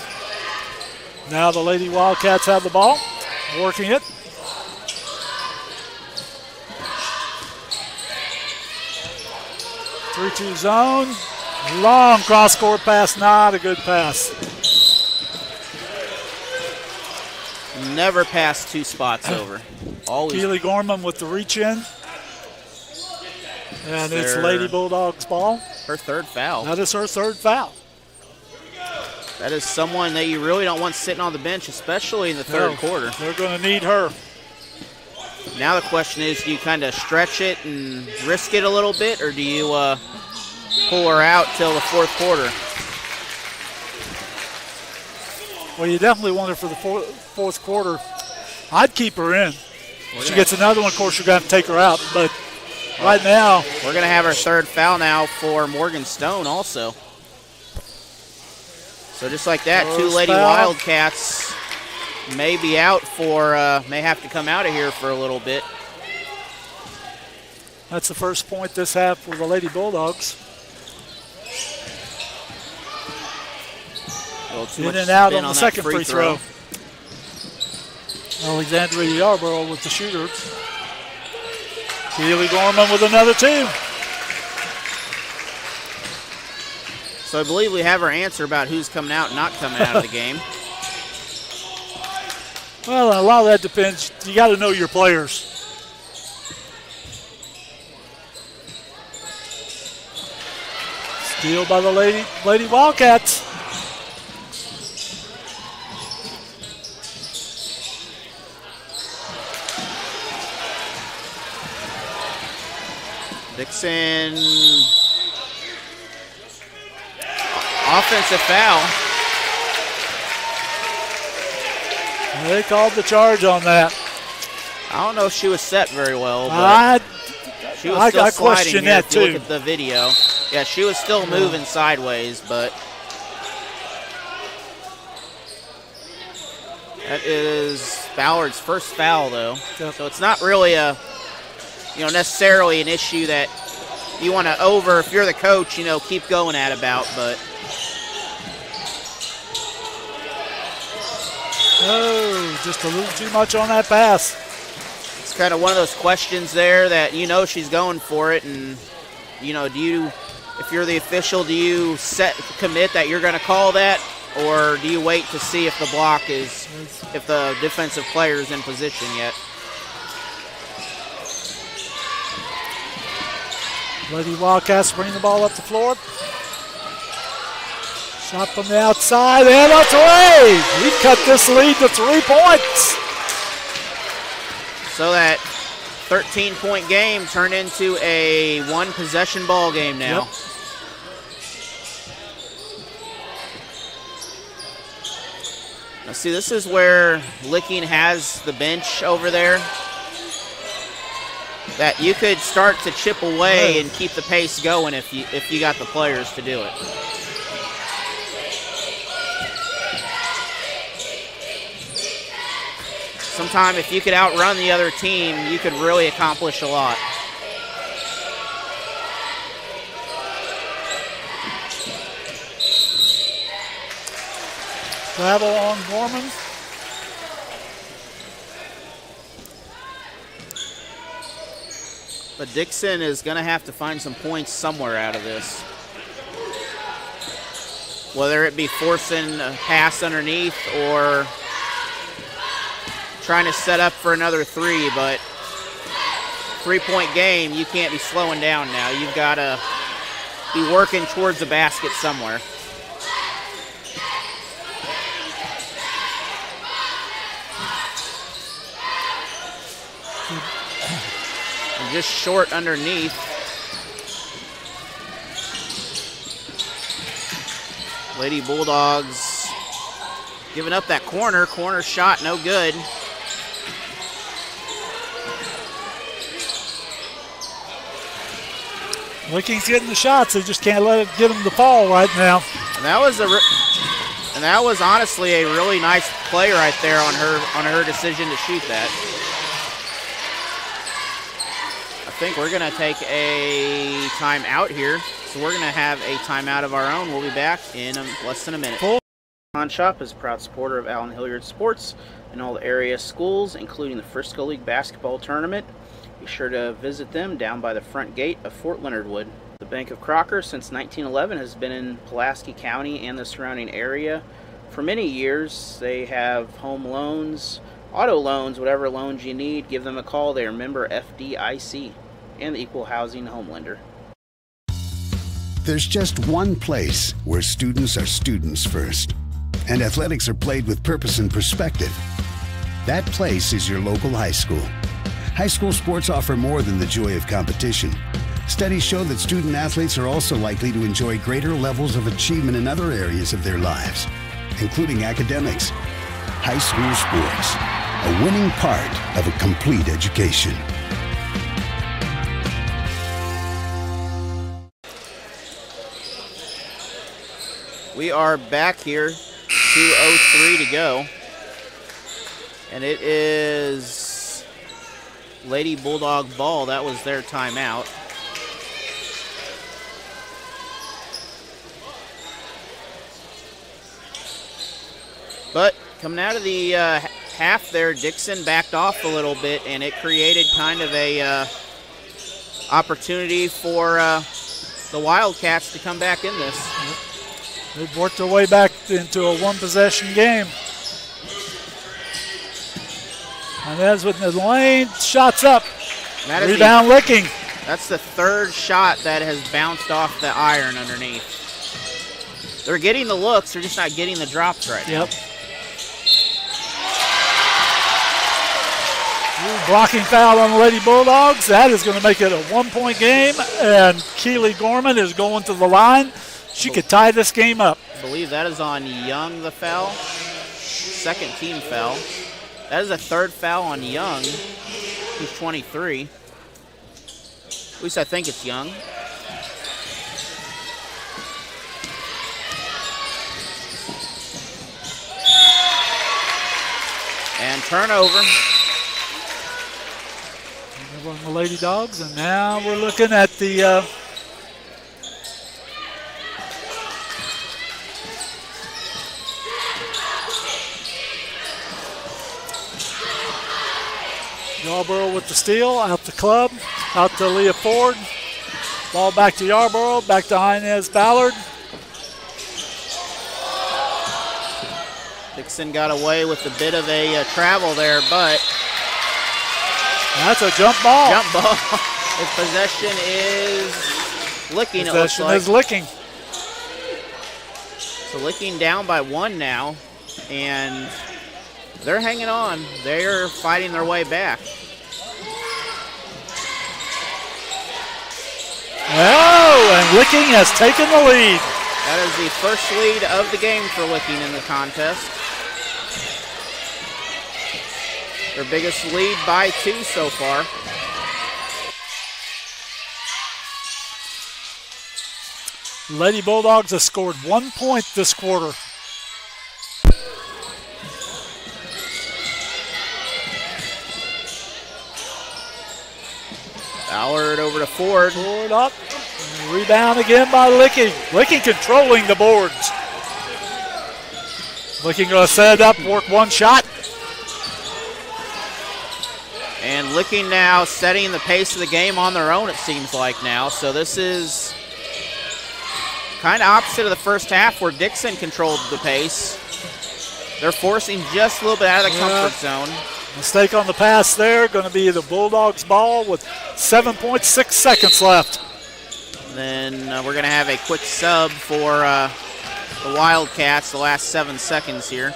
Now the Lady Wildcats have the ball, working it. Three-two zone. Long cross-court pass, not a good pass. Never pass 2 spots over. Always. Keely Gorman with the reach in. And it's Lady Bulldogs ball. Her third foul. That is her third foul. That is someone that you really don't want sitting on the bench, especially in the third quarter. They're going to need her. Now the question is, do you kind of stretch it and risk it a little bit, or do you pull her out till the fourth quarter? Well, you definitely want her for the fourth quarter. I'd keep her in. If she gets another one, of course, you're going to have to take her out. But right now, we're going to have our third foul now for Morgan Stone also. So just like that, two Lady Wildcats may be out for, may have to come out of here for a little bit. That's the first point this half for the Lady Bulldogs. In and out on the second free throw. Alexandria Yarborough with the shooter. Keely Gorman with another two. So I believe we have our answer about who's coming out and not coming out of the game. Well, a lot of that depends. You got to know your players. Steal by the Lady Wildcats. Dixon, offensive foul. They called the charge on that. I don't know if she was set very well, but she was still sliding here that if you look at the video. Yeah, she was still moving sideways, but that is Ballard's first foul, though. Yep. So it's not really necessarily an issue that you want to if you're the coach, keep going at about, but. Oh, just a little too much on that pass. It's kind of one of those questions there that she's going for it, and if you're the official, do you commit that you're going to call that, or do you wait to see if if the defensive player is in position yet? Lady Wildcats bring the ball up the floor. Shot from the outside, and a three! He cut this lead to 3 points. So that 13-point game turned into a one-possession ball game now. Yep. Now see, this is where Licking has the bench over there. That you could start to chip away and keep the pace going if you got the players to do it. Sometimes if you could outrun the other team, you could really accomplish a lot. Travel on Gorman. But Dixon is going to have to find some points somewhere out of this. Whether it be forcing a pass underneath or trying to set up for another three, but 3-point game, you can't be slowing down now. You've got to be working towards the basket somewhere. And just short underneath. Lady Bulldogs giving up that corner. Corner shot, no good. Licking's getting the shots. They just can't get him the ball right now. And that was honestly a really nice play right there on her decision to shoot that. I think we're going to take a timeout here. So we're going to have a timeout of our own. We'll be back in less than a minute. Pawn Shop is a proud supporter of Allen Hilliard Sports and all the area schools, including the Frisco League basketball tournament. Be sure to visit them down by the front gate of Fort Leonard Wood. The Bank of Crocker since 1911 has been in Pulaski County and the surrounding area for many years. They have home loans, auto loans, whatever loans you need. Give them a call. They are member FDIC. and the Equal Housing Home Lender. There's just one place where students are students first, and athletics are played with purpose and perspective. That place is your local high school. High school sports offer more than the joy of competition. Studies show that student athletes are also likely to enjoy greater levels of achievement in other areas of their lives, including academics. High school sports, a winning part of a complete education. We are back here, 2:03 to go, and it is Lady Bulldog ball. That was their timeout. But coming out of the half there, Dixon backed off a little bit, and it created kind of a opportunity for the Wildcats to come back in this. They've worked their way back into a one-possession game. And as with the lane, shots up. Rebound Licking. That's the third shot that has bounced off the iron underneath. They're getting the looks, they're just not getting the drops right. Yep. Blocking foul on the Lady Bulldogs. That is going to make it a one-point game, and Keely Gorman is going to the line. She could tie this game up. I believe that is on Young, the foul. Second team foul. That is a third foul on Young, who's 23. At least I think it's Young. And turnover. On the Lady Dogs, and now we're looking at the Yarborough with the steal, out the club, out to Leah Ford. Ball back to Yarborough, back to Inez Ballard. Dixon got away with a bit of a travel there, but that's a jump ball. Jump ball. His possession is Licking. Possession is Licking. So Licking down by one now, and they're hanging on. They're fighting their way back. Oh, and Licking has taken the lead. That is the first lead of the game for Licking in the contest. Their biggest lead by 2 so far. Lady Bulldogs have scored 1 point this quarter. Ballard over to Ford. Ford up. Rebound again by Licking. Licking controlling the boards. Licking going to set it up, work one shot. And Licking now setting the pace of the game on their own, it seems like now. So this is kind of opposite of the first half where Dixon controlled the pace. They're forcing just a little bit out of the comfort zone. Mistake on the pass there, going to be the Bulldogs ball with 7.6 seconds left. Then we're going to have a quick sub for the Wildcats, the last 7 seconds here.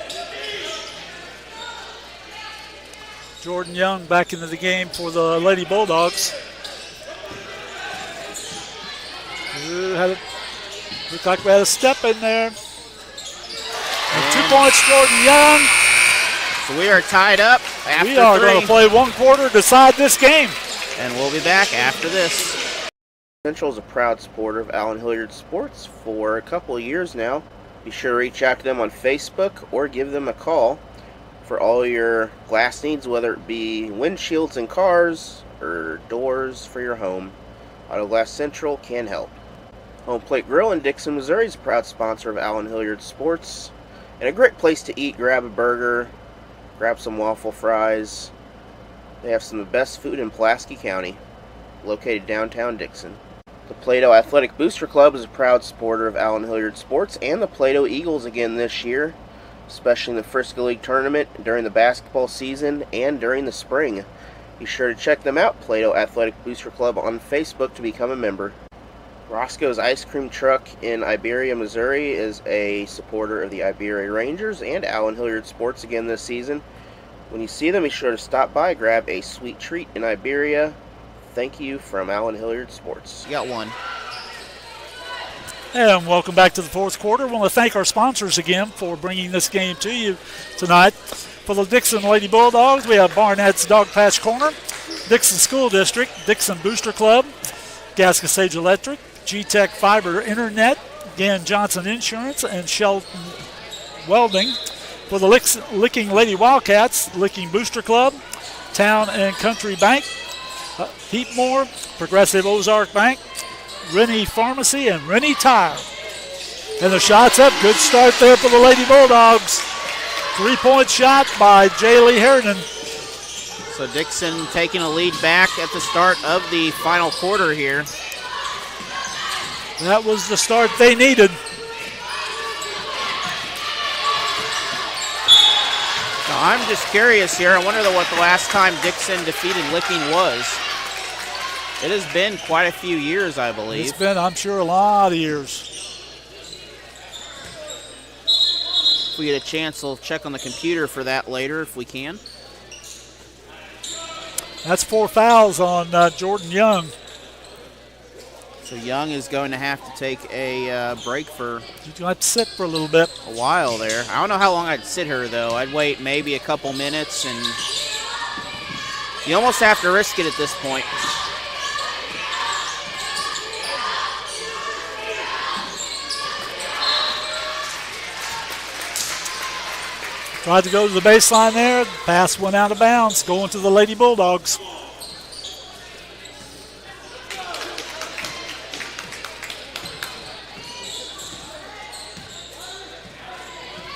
Jordan Young back into the game for the Lady Bulldogs. Looked like we had a step in there. And 2 points, Jordan Young. So we are tied up after 3. We are going to play one quarter to decide this game. And we'll be back after this. Central is a proud supporter of Allen Hilliard Sports for a couple of years now. Be sure to reach out to them on Facebook or give them a call for all your glass needs, whether it be windshields in cars or doors for your home. Auto Glass Central can help. Home Plate Grill in Dixon, Missouri is a proud sponsor of Allen Hilliard Sports, and a great place to eat. Grab a burger, grab some waffle fries. They have some of the best food in Pulaski County, located downtown Dixon. The Plato Athletic Booster Club is a proud supporter of Allen Hilliard Sports and the Plato Eagles again this year, especially in the Frisco League tournament, during the basketball season, and during the spring. Be sure to check them out, Plato Athletic Booster Club, on Facebook to become a member. Roscoe's Ice Cream Truck in Iberia, Missouri is a supporter of the Iberia Rangers and Allen Hilliard Sports again this season. When you see them, be sure to stop by, grab a sweet treat in Iberia. Thank you from Allen Hilliard Sports. You got one. And welcome back to the fourth quarter. I want to thank our sponsors again for bringing this game to you tonight. For the Dixon Lady Bulldogs, we have Barnett's Dog Patch Corner, Dixon School District, Dixon Booster Club, Gasca Sage Electric, G-Tech Fiber Internet, Gann Johnson Insurance, and Shelton Welding. For the Licking Lady Wildcats, Licking Booster Club, Town and Country Bank, Heatmore, Progressive Ozark Bank, Rennie Pharmacy, and Rennie Tire. And the shot's up. Good start there for the Lady Bulldogs. 3-point shot by Jaylee Harridan. So Dixon taking a lead back at the start of the final quarter here. That was the start they needed. So I'm just curious here. I wonder what the last time Dixon defeated Licking was. It has been quite a few years, I believe. It's been, I'm sure, a lot of years. If we get a chance, we'll check on the computer for that later if we can. That's 4 fouls on Jordan Young. So Young is going to have to take a break for... She's going to have to sit for a little bit. A while there. I don't know how long I'd sit her, though. I'd wait maybe a couple minutes, and you almost have to risk it at this point. Tried to go to the baseline there. Pass went out of bounds, going to the Lady Bulldogs.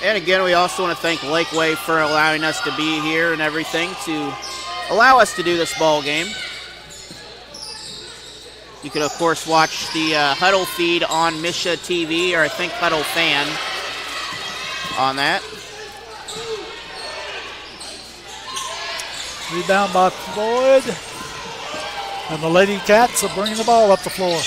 And again, we also want to thank Lakeway for allowing us to be here and everything to allow us to do this ball game. You could, of course, watch the Huddle feed on MSHSAA TV, or I think Huddle Fan on that. Rebound by Floyd. And the Lady Cats are bringing the ball up the floor.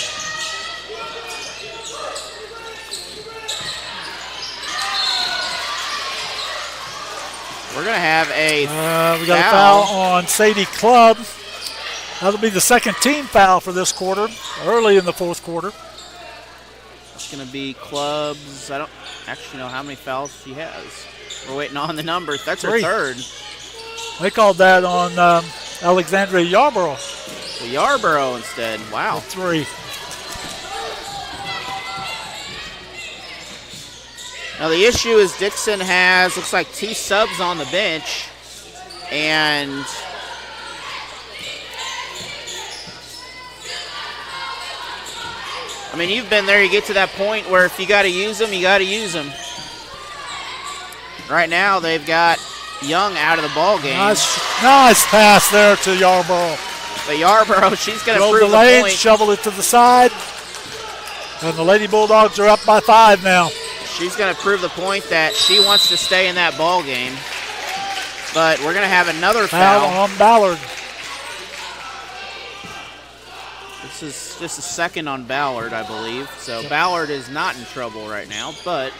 We're going to have a we got a foul on Sadie Clubb. That'll be the second team foul for this quarter, early in the fourth quarter. It's going to be Clubbs. I don't actually know how many fouls she has. We're waiting on the numbers. That's her third. They called that on Alexandria Yarborough. The Yarborough instead. Wow. 3. Now the issue is Dixon has, looks like 2 subs on the bench. And I mean, you've been there. You get to that point where if you got to use them, you got to use them. Right now they've got Young out of the ball game. Nice pass there to Yarborough. But Yarborough, she's going to prove the lane, point. Shovel it to the side. And the Lady Bulldogs are up by 5 now. She's going to prove the point that she wants to stay in that ball game. But we're going to have another foul on Ballard. This is just a second on Ballard, I believe. So Ballard is not in trouble right now, but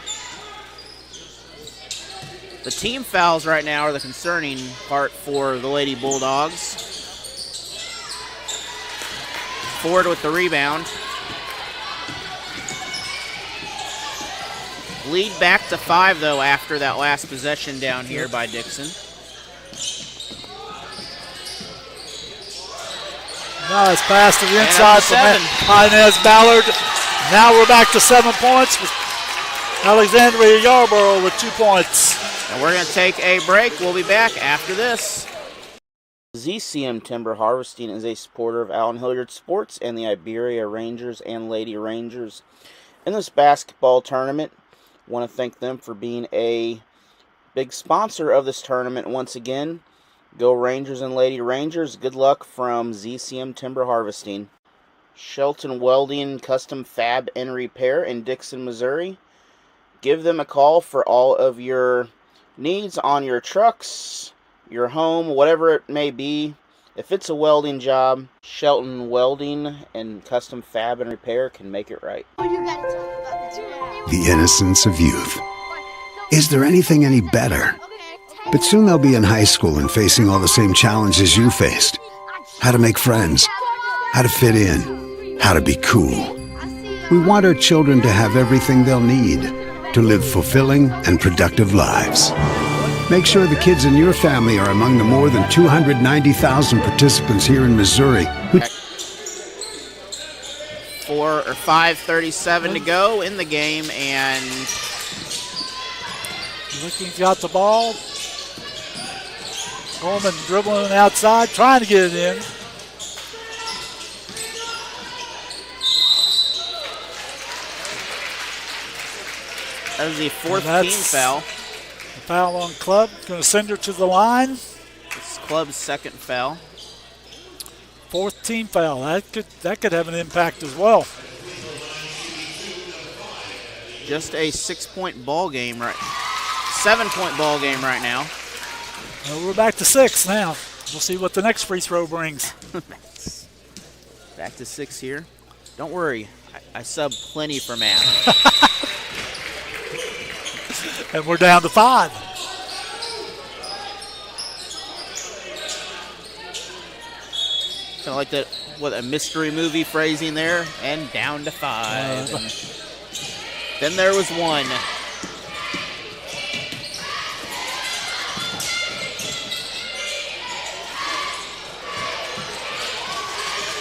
the team fouls right now are the concerning part for the Lady Bulldogs. Ford with the rebound. Lead back to 5, though, after that last possession down here by Dixon. Nice pass to the inside from Inez Ballard. Now we're back to 7 points with Alexandria Yarborough with 2 points. And we're going to take a break. We'll be back after this. ZCM Timber Harvesting is a supporter of Allen Hilliard Sports and the Iberia Rangers and Lady Rangers in this basketball tournament. Want to thank them for being a big sponsor of this tournament once again. Go Rangers and Lady Rangers. Good luck from ZCM Timber Harvesting. Shelton Welding Custom Fab and Repair in Dixon, Missouri. Give them a call for all of your needs on your trucks, your home, whatever it may be. If it's a welding job, Shelton Welding and Custom Fab and Repair can make it right. The innocence of youth. Is there anything any better? But soon they'll be in high school and facing all the same challenges you faced. How to make friends, how to fit in, how to be cool. We want our children to have everything they'll need to live fulfilling and productive lives. Make sure the kids in your family are among the more than 290,000 participants here in Missouri who 5:37 to go in the game, and Licking's got the ball. Gorman dribbling outside, trying to get it in. that was the fourth team foul. The foul on Club, going to send her to the line. It's Club's second foul. Fourth team foul. That could have an impact as well. Just a 6-point ball game, right? 7-point ball game right now. Well, we're back to 6 now. We'll see what the next free throw brings. Back to 6 here. Don't worry, I sub plenty for math. And we're down to 5. Kind of like that, a mystery movie phrasing there, and down to 5. And then there was 1.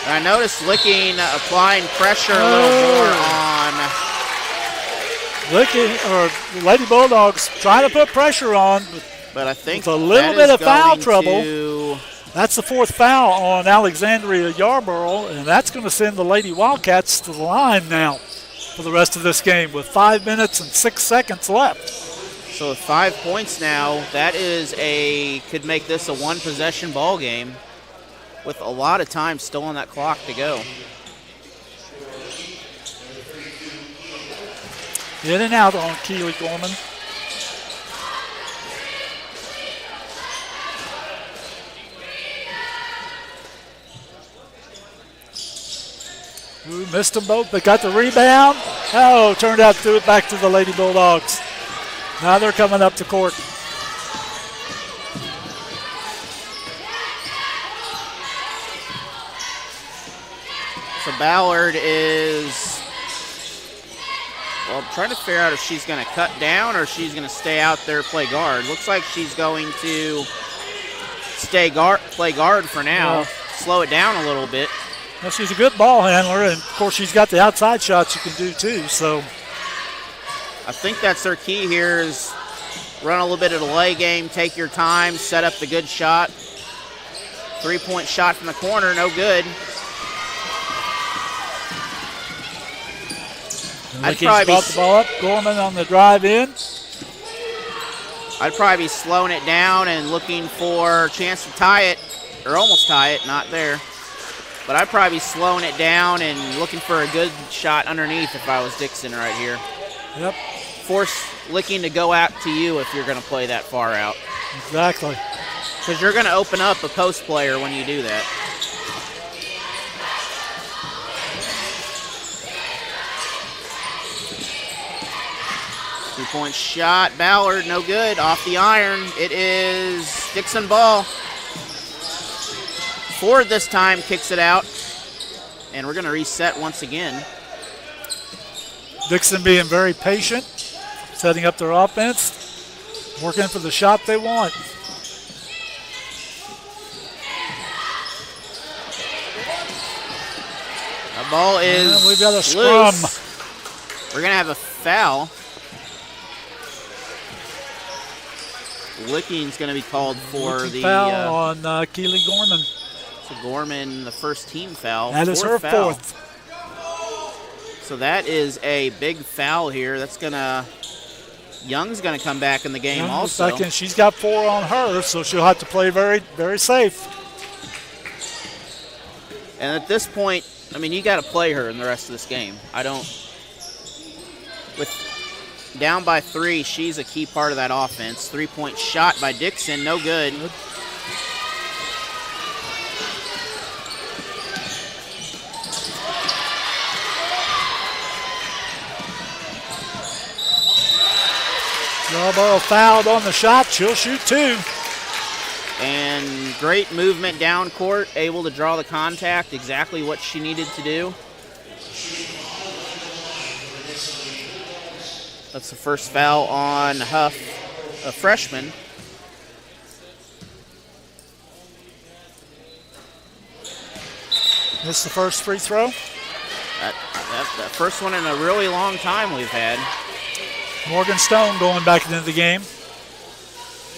I noticed Licking applying pressure a little more on. Licking, or Lady Bulldogs trying to put pressure on, but I think with a little bit of foul trouble. That's the 4th foul on Alexandria Yarborough, and that's going to send the Lady Wildcats to the line now for the rest of this game with 5 minutes and 6 seconds left. So with 5 points now, that could make this a 1-possession ball game with a lot of time still on that clock to go. In and out on Keely Gorman. Ooh, missed them both, but got the rebound. Oh, turned out to do it back to the Lady Bulldogs. Now they're coming up to court. So Ballard is, well, I'm trying to figure out if she's going to cut down or she's going to stay out there, play guard. Looks like she's going to play guard for now, slow it down a little bit. Well, she's a good ball handler, and of course she's got the outside shots you can do too. So I think that's their key here is run a little bit of the lay game, take your time, set up the good shot. 3-point shot from the corner, no good. I'd probably brought the ball up. Gorman on the drive in. I'd probably be slowing it down and looking for a chance to tie it, or almost tie it, not there. But I'd probably be slowing it down and looking for a good shot underneath if I was Dixon right here. Yep. Force Licking to go out to you if you're going to play that far out. Exactly. Because you're going to open up a post player when you do that. Two-point shot, Ballard, no good, off the iron. It is Dixon ball. Ford this time kicks it out, and we're going to reset once again. Dixon being very patient, setting up their offense, working for the shot they want. The ball is and we've got a scrum. Loose. We're going to have a foul. Licking's going to be called for the foul on Keely Gorman. So Gorman, the first team foul. That is her foul. fourth. So that is a big foul here. That's going to Young's going to come back in the game also. Second, she's got 4 on her, so she'll have to play very, very safe. And at this point, I mean, you got to play her in the rest of this game. With down by 3, she's a key part of that offense. 3-point shot by Dixon, no good. Yarborough fouled on the shot. She'll shoot 2. And great movement down court, able to draw the contact, exactly what she needed to do. That's the first foul on Huff, a freshman. This is the first free throw. That first one in a really long time we've had. Morgan Stone going back into the game.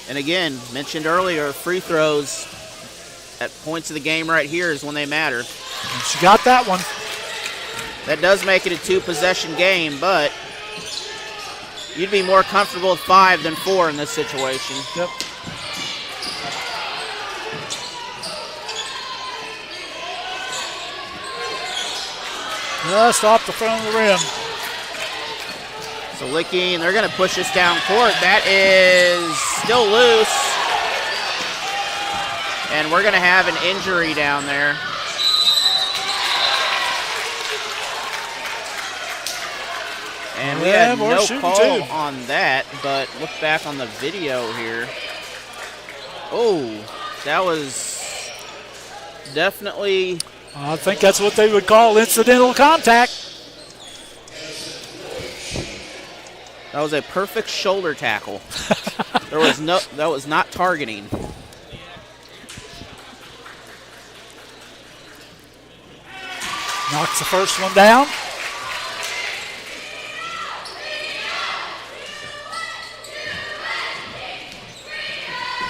And again, mentioned earlier, free throws at points of the game right here is when they matter. And she got that one. That does make it a 2-possession game, but you'd be more comfortable with 5 than 4 in this situation. Yep. Just off the front of the rim. So Licking, they're going to push this down court. That is still loose. And we're going to have an injury down there. And we had no call on that, but look back on the video here. Oh, that was definitely... I think that's what they would call incidental contact. That was a perfect shoulder tackle. That was not targeting. Knocks the first one down.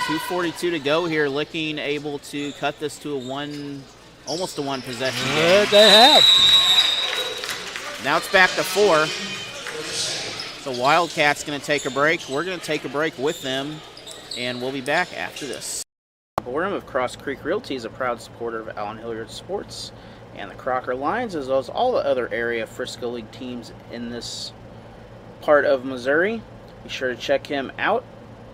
.242 to go here. Licking able to cut this to almost a 1 possession game. Good, they have. Now it's back to 4. So Wildcats going to take a break. We're going to take a break with them, and we'll be back after this. Boredom of Cross Creek Realty is a proud supporter of Allen Hilliard Sports and the Crocker Lions, as well as all the other area Frisco League teams in this part of Missouri. Be sure to check him out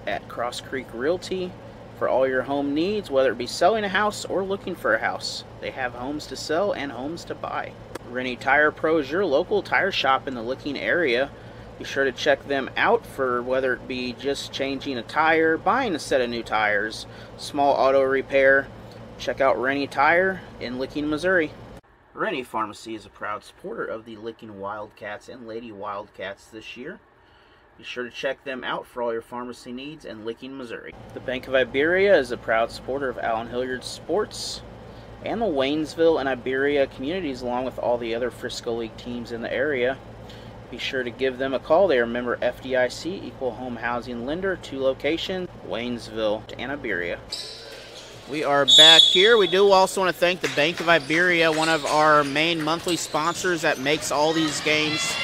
at Cross Creek Realty for all your home needs, whether it be selling a house or looking for a house. They have homes to sell and homes to buy. Rennie Tire Pro is your local tire shop in the Licking area. Be sure to check them out for whether it be just changing a tire, buying a set of new tires, small auto repair. Check out Rennie Tire in Licking, Missouri. Rennie Pharmacy is a proud supporter of the Licking Wildcats and Lady Wildcats this year. Be sure to check them out for all your pharmacy needs in Licking, Missouri. The Bank of Iberia is a proud supporter of Allen Hilliard Sports and the Waynesville and Iberia communities, along with all the other Frisco League teams in the area. Be sure to give them a call. They are a member FDIC, Equal Home Housing Lender, 2 locations, Waynesville and Iberia. We are back here. We do also want to thank the Bank of Iberia, one of our main monthly sponsors that makes all these games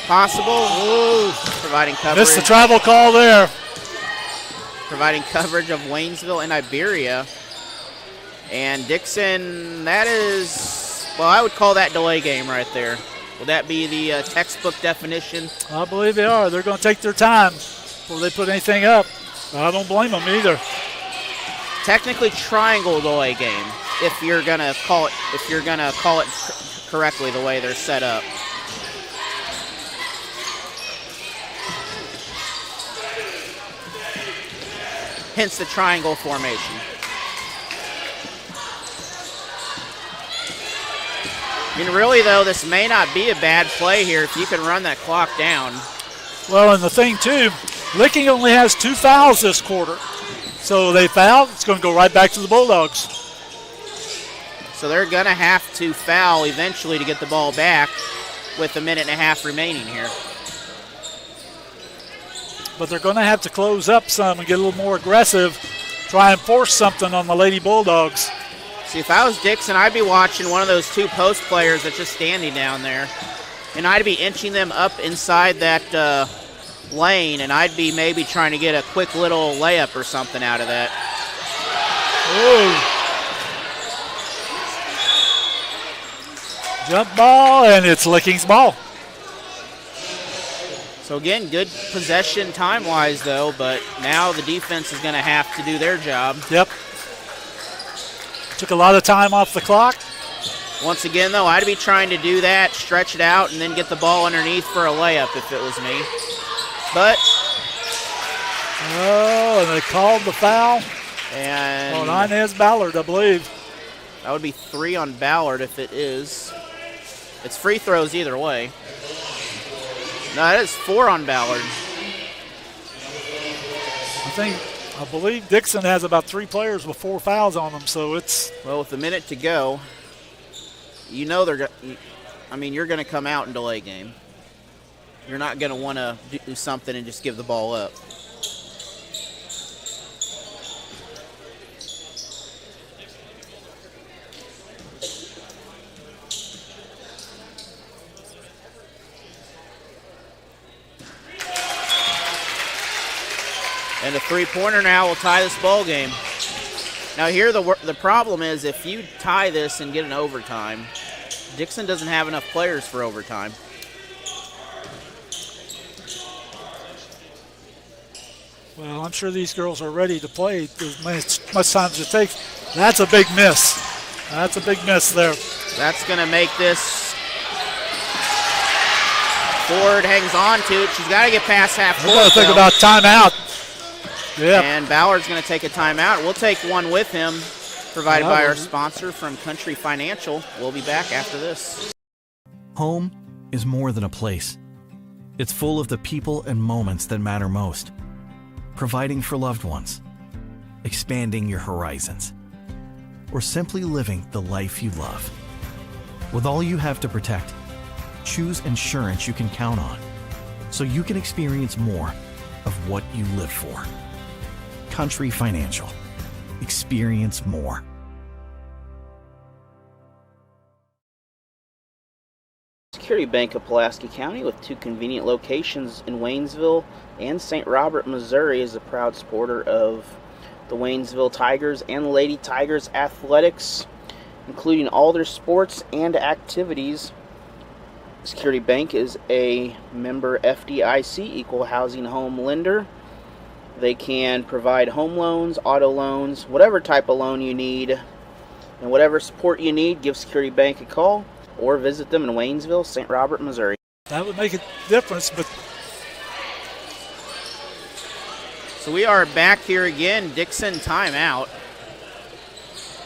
possible. Ooh, providing coverage. Missed the travel call there. Providing coverage of Waynesville and Iberia. And Dixon, that is, well, I would call that delay game right there. Will that be the textbook definition? I believe they are. They're going to take their time before they put anything up. I don't blame them either. Technically triangle delay game, if you're gonna call it correctly the way they're set up. Hence the triangle formation. I mean, really, though, this may not be a bad play here if you can run that clock down. Well, and the thing, too, Licking only has 2 fouls this quarter. So they foul, it's going to go right back to the Bulldogs. So they're going to have to foul eventually to get the ball back with 1.5 minutes remaining here. But they're going to have to close up some and get a little more aggressive, try and force something on the Lady Bulldogs. See, if I was Dixon, I'd be watching one of those 2 post players that's just standing down there. And I'd be inching them up inside that lane, and I'd be maybe trying to get a quick little layup or something out of that. Ooh. Jump ball, and it's Licking's ball. So again, good possession time-wise, though, but now the defense is going to have to do their job. Yep. Took a lot of time off the clock. Once again, though, I'd be trying to do that, stretch it out, and then get the ball underneath for a layup if it was me. But Oh, and they called the foul And on Inez Ballard, I believe. That would be 3 on Ballard if it is. It's free throws either way. No, it is 4 on Ballard. I believe Dixon has about 3 players with 4 fouls on them, so it's. Well, with a minute to go, you know you're going to come out and delay game. You're not going to want to do something and just give the ball up. And a 3-pointer now will tie this ball game. Now here the problem is if you tie this and get an overtime, Dixon doesn't have enough players for overtime. Well, I'm sure these girls are ready to play as much time as it takes. That's a big miss. That's a big miss there. That's going to make this. Ford hangs on to it. She's got to get past half court. We're going to think about timeout. Yeah. And Ballard's going to take a timeout. We'll take one with him, provided by our sponsor from Country Financial. We'll be back after this. Home is more than a place. It's full of the people and moments that matter most. Providing for loved ones, expanding your horizons, or simply living the life you love. With all you have to protect, choose insurance you can count on, so you can experience more of what you live for. Country Financial. Experience more. Security Bank of Pulaski County, with 2 convenient locations in Waynesville and St. Robert, Missouri, is a proud supporter of the Waynesville Tigers and Lady Tigers athletics, including all their sports and activities. Security Bank is a member FDIC equal housing home lender. They can provide home loans, auto loans, whatever type of loan you need, and whatever support you need, give Security Bank a call or visit them in Waynesville, St. Robert, Missouri. That would make a difference, but. So we are back here again, Dixon timeout.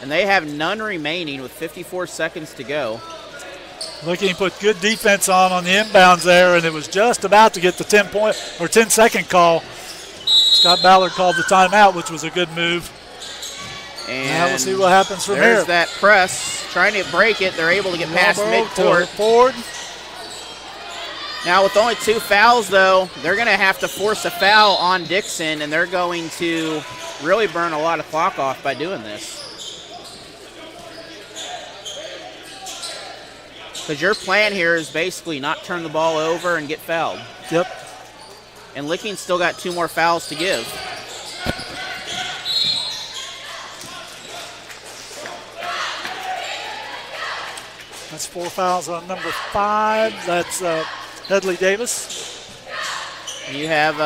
And they have none remaining with 54 seconds to go. Looking to put good defense on the inbounds there, and it was just about to get the 10-second call. Scott Ballard called the timeout, which was a good move. And now we'll see what happens from here. There's that press. Trying to break it. They're able to get past midcourt. Forward. Now with only 2 fouls, though, they're going to have to force a foul on Dixon, and they're going to really burn a lot of clock off by doing this. Because your plan here is basically not turn the ball over and get fouled. Yep. And Licking's still got 2 more fouls to give. That's 4 fouls on number 5. That's Headley Davis. And you have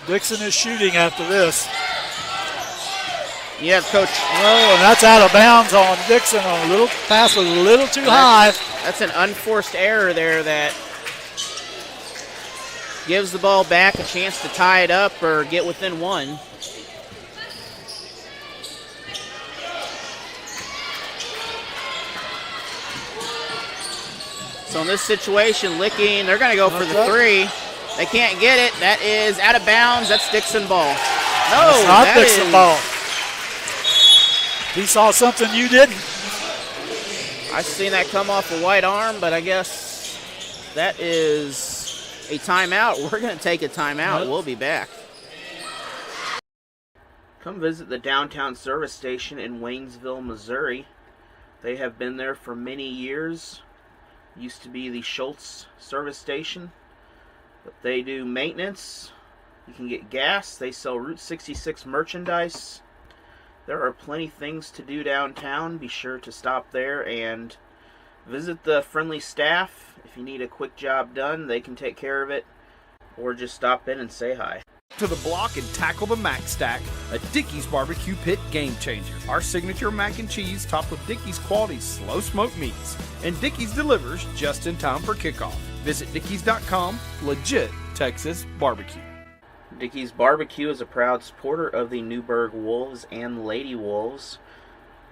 Dixon is shooting after this. You have Coach. Oh, and that's out of bounds on Dixon. On a little pass was a little too high. That's an unforced error there that gives the ball back a chance to tie it up or get within 1. So in this situation, Licking, they're going to go for the 3. They can't get it. That is out of bounds. That's Dixon ball. No, that's not Dixon ball. He saw something you didn't. I seen that come off a white arm, but I guess that is a timeout. We're going to take a timeout. We'll be back. Come visit the downtown service station in Waynesville, Missouri. They have been there for many years. Used to be the Schultz service station, but they do maintenance. You can get gas. They sell Route 66 merchandise. There are plenty things to do downtown. Be sure to stop there and visit the friendly staff. If you need a quick job done, they can take care of it, or just stop in and say hi. To the block and tackle the Mac Stack, a Dickey's barbecue pit game changer. Our signature mac and cheese topped with Dickey's quality slow smoked meats. And Dickey's delivers just in time for kickoff. Visit Dickies.com. Legit Texas barbecue. Dickey's Barbecue is a proud supporter of the Newburgh Wolves and Lady Wolves,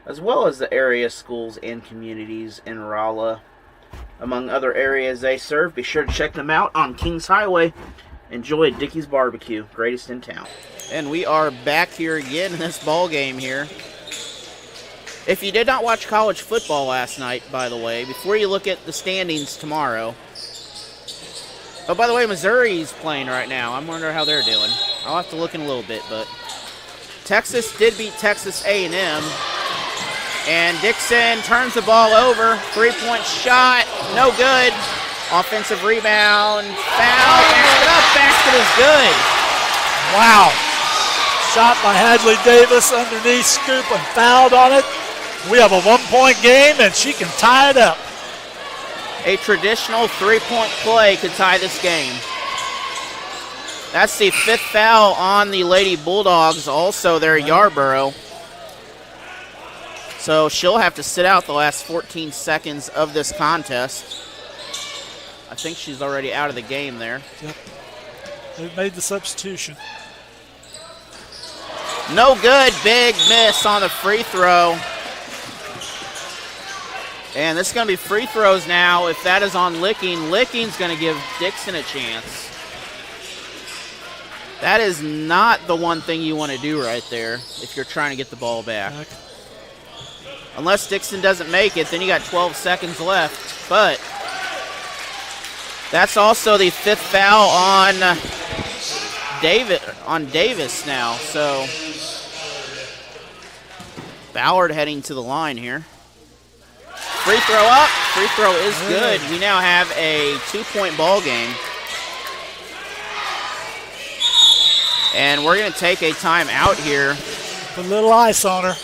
as well as the area schools and communities in Rolla, among other areas they serve. Be sure to check them out on Kings Highway. Enjoy Dickey's Barbecue, greatest in town. And we are back here again in this ball game here. If you did not watch college football last night, by the way, before you look at the standings tomorrow. Oh, by the way, Missouri's playing right now. I'm wondering how they're doing. I'll have to look in a little bit, but Texas did beat Texas A&M. And Dixon turns the ball over. Three-point shot, no good. Offensive rebound, foul, back it up, basket is good. Wow. Shot by Hadley Davis underneath, scoop, and fouled on it. We have a 1-point game, and she can tie it up. A traditional three-point play could tie this game. That's the 5th foul on the Lady Bulldogs, also their Yarborough. So she'll have to sit out the last 14 seconds of this contest. I think she's already out of the game there. Yep. They've made the substitution. No good. Big miss on the free throw. And this is going to be free throws now. If that is on Licking, Licking's going to give Dixon a chance. That is not the one thing you want to do right there if you're trying to get the ball back. Unless Dixon doesn't make it, then you got 12 seconds left. But that's also the 5th foul on Davis now. So Ballard heading to the line here. Free throw up. Free throw is good. We now have a 2-point ball game. And we're going to take a timeout here. Put a little ice on her.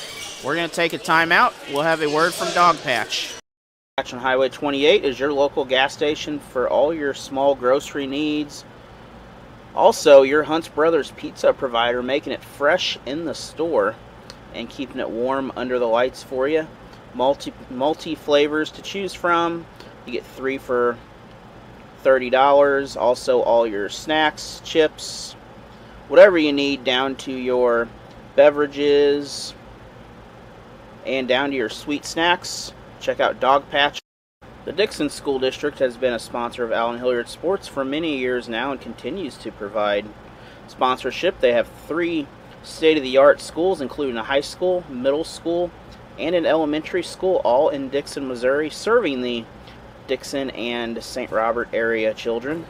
We're going to take a timeout. We'll have a word from Dog Patch. On Highway 28 is your local gas station for all your small grocery needs. Also, your Hunt's Brothers pizza provider, making it fresh in the store and keeping it warm under the lights for you. Multi flavors to choose from. You get 3 for $30. Also, all your snacks, chips, whatever you need, down to your beverages and down to your sweet snacks. Check out Dog Patch. The Dixon School District has been a sponsor of Allen Hilliard Sports for many years now and continues to provide sponsorship. They have 3 state-of-the-art schools, including a high school, middle school, and an elementary school, all in Dixon, Missouri, serving the Dixon and St. Robert area children.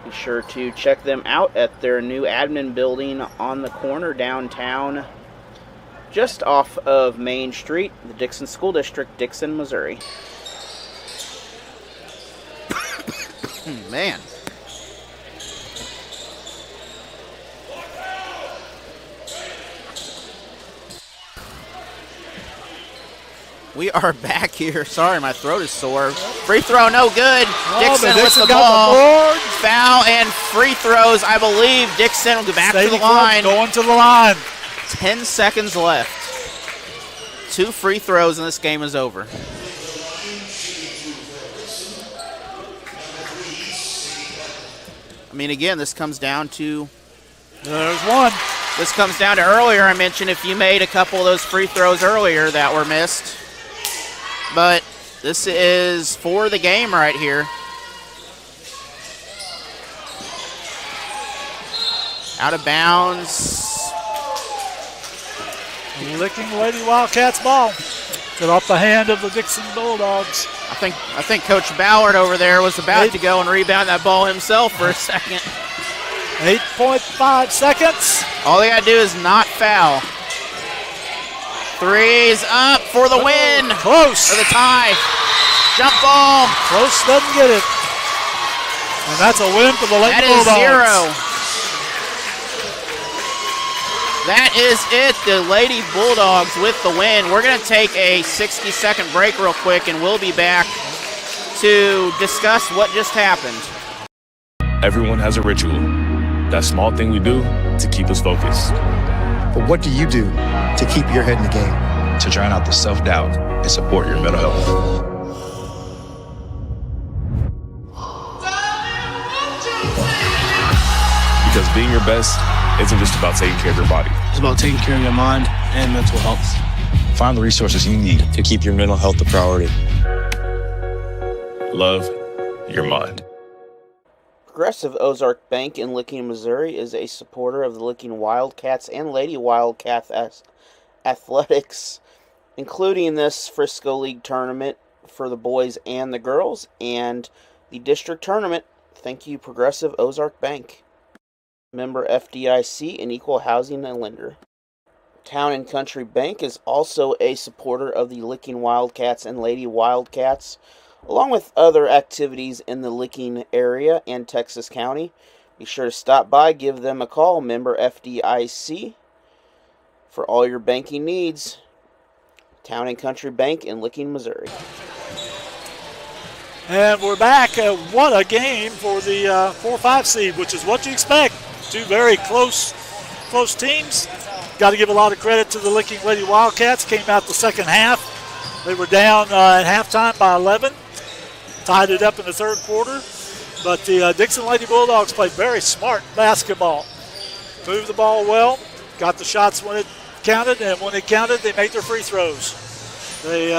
Be sure to check them out at their new admin building on the corner downtown, just off of Main Street, the Dixon School District, Dixon, Missouri. Man. We are back here. Sorry, my throat is sore. Free throw, no good. Dixon with the ball. Foul and free throws. I believe Dixon will go back to the line. Going to the line. 10 seconds left. 2 free throws and this game is over. I mean, again, this comes down to... There's one. This comes down to earlier. I mentioned if you made a couple of those free throws earlier that were missed. But this is for the game right here. Out of bounds. Licking Lady Wildcats ball. Get off the hand of the Dixon Bulldogs. I think Coach Ballard over there was about to go and rebound that ball himself for a second. 8.5 seconds. All they got to do is not foul. Three's up for the win. Close. For the tie. Jump ball. Close doesn't get it. And that's a win for the Lady Bulldogs. That is 0. That is it. The Lady Bulldogs with the win. We're going to take a 60-second break real quick, and we'll be back to discuss what just happened. Everyone has a ritual. That small thing we do to keep us focused. But what do you do to keep your head in the game? To drown out the self-doubt and support your mental health. Because being your best isn't just about taking care of your body. It's about taking care of your mind and mental health. Find the resources you need to keep your mental health a priority. Love your mind. Progressive Ozark Bank in Licking, Missouri is a supporter of the Licking Wildcats and Lady Wildcats athletics, including this Frisco League tournament for the boys and the girls, and the district tournament. Thank you, Progressive Ozark Bank. Member FDIC, an equal housing and lender. Town and Country Bank is also a supporter of the Licking Wildcats and Lady Wildcats, along with other activities in the Licking area and Texas County. Be sure to stop by, give them a call, member FDIC, for all your banking needs. Town and Country Bank in Licking, Missouri. And we're back. What a game for the 4-5 seed, which is what you expect. Two very close teams. Got to give a lot of credit to the Licking Lady Wildcats. Came out the second half. They were down at halftime by 11. Tied it up in the third quarter. But the Dixon Lady Bulldogs played very smart basketball. Moved the ball well. Got the shots when it counted. And when it counted, they made their free throws. They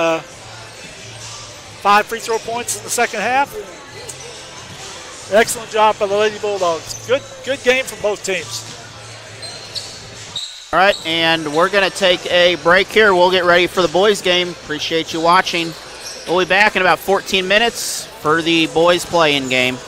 5 free throw points in the second half. Excellent job by the Lady Bulldogs. Good game from both teams. All right, and we're going to take a break here. We'll get ready for the boys' game. Appreciate you watching. We'll be back in about 14 minutes for the boys' play-in game.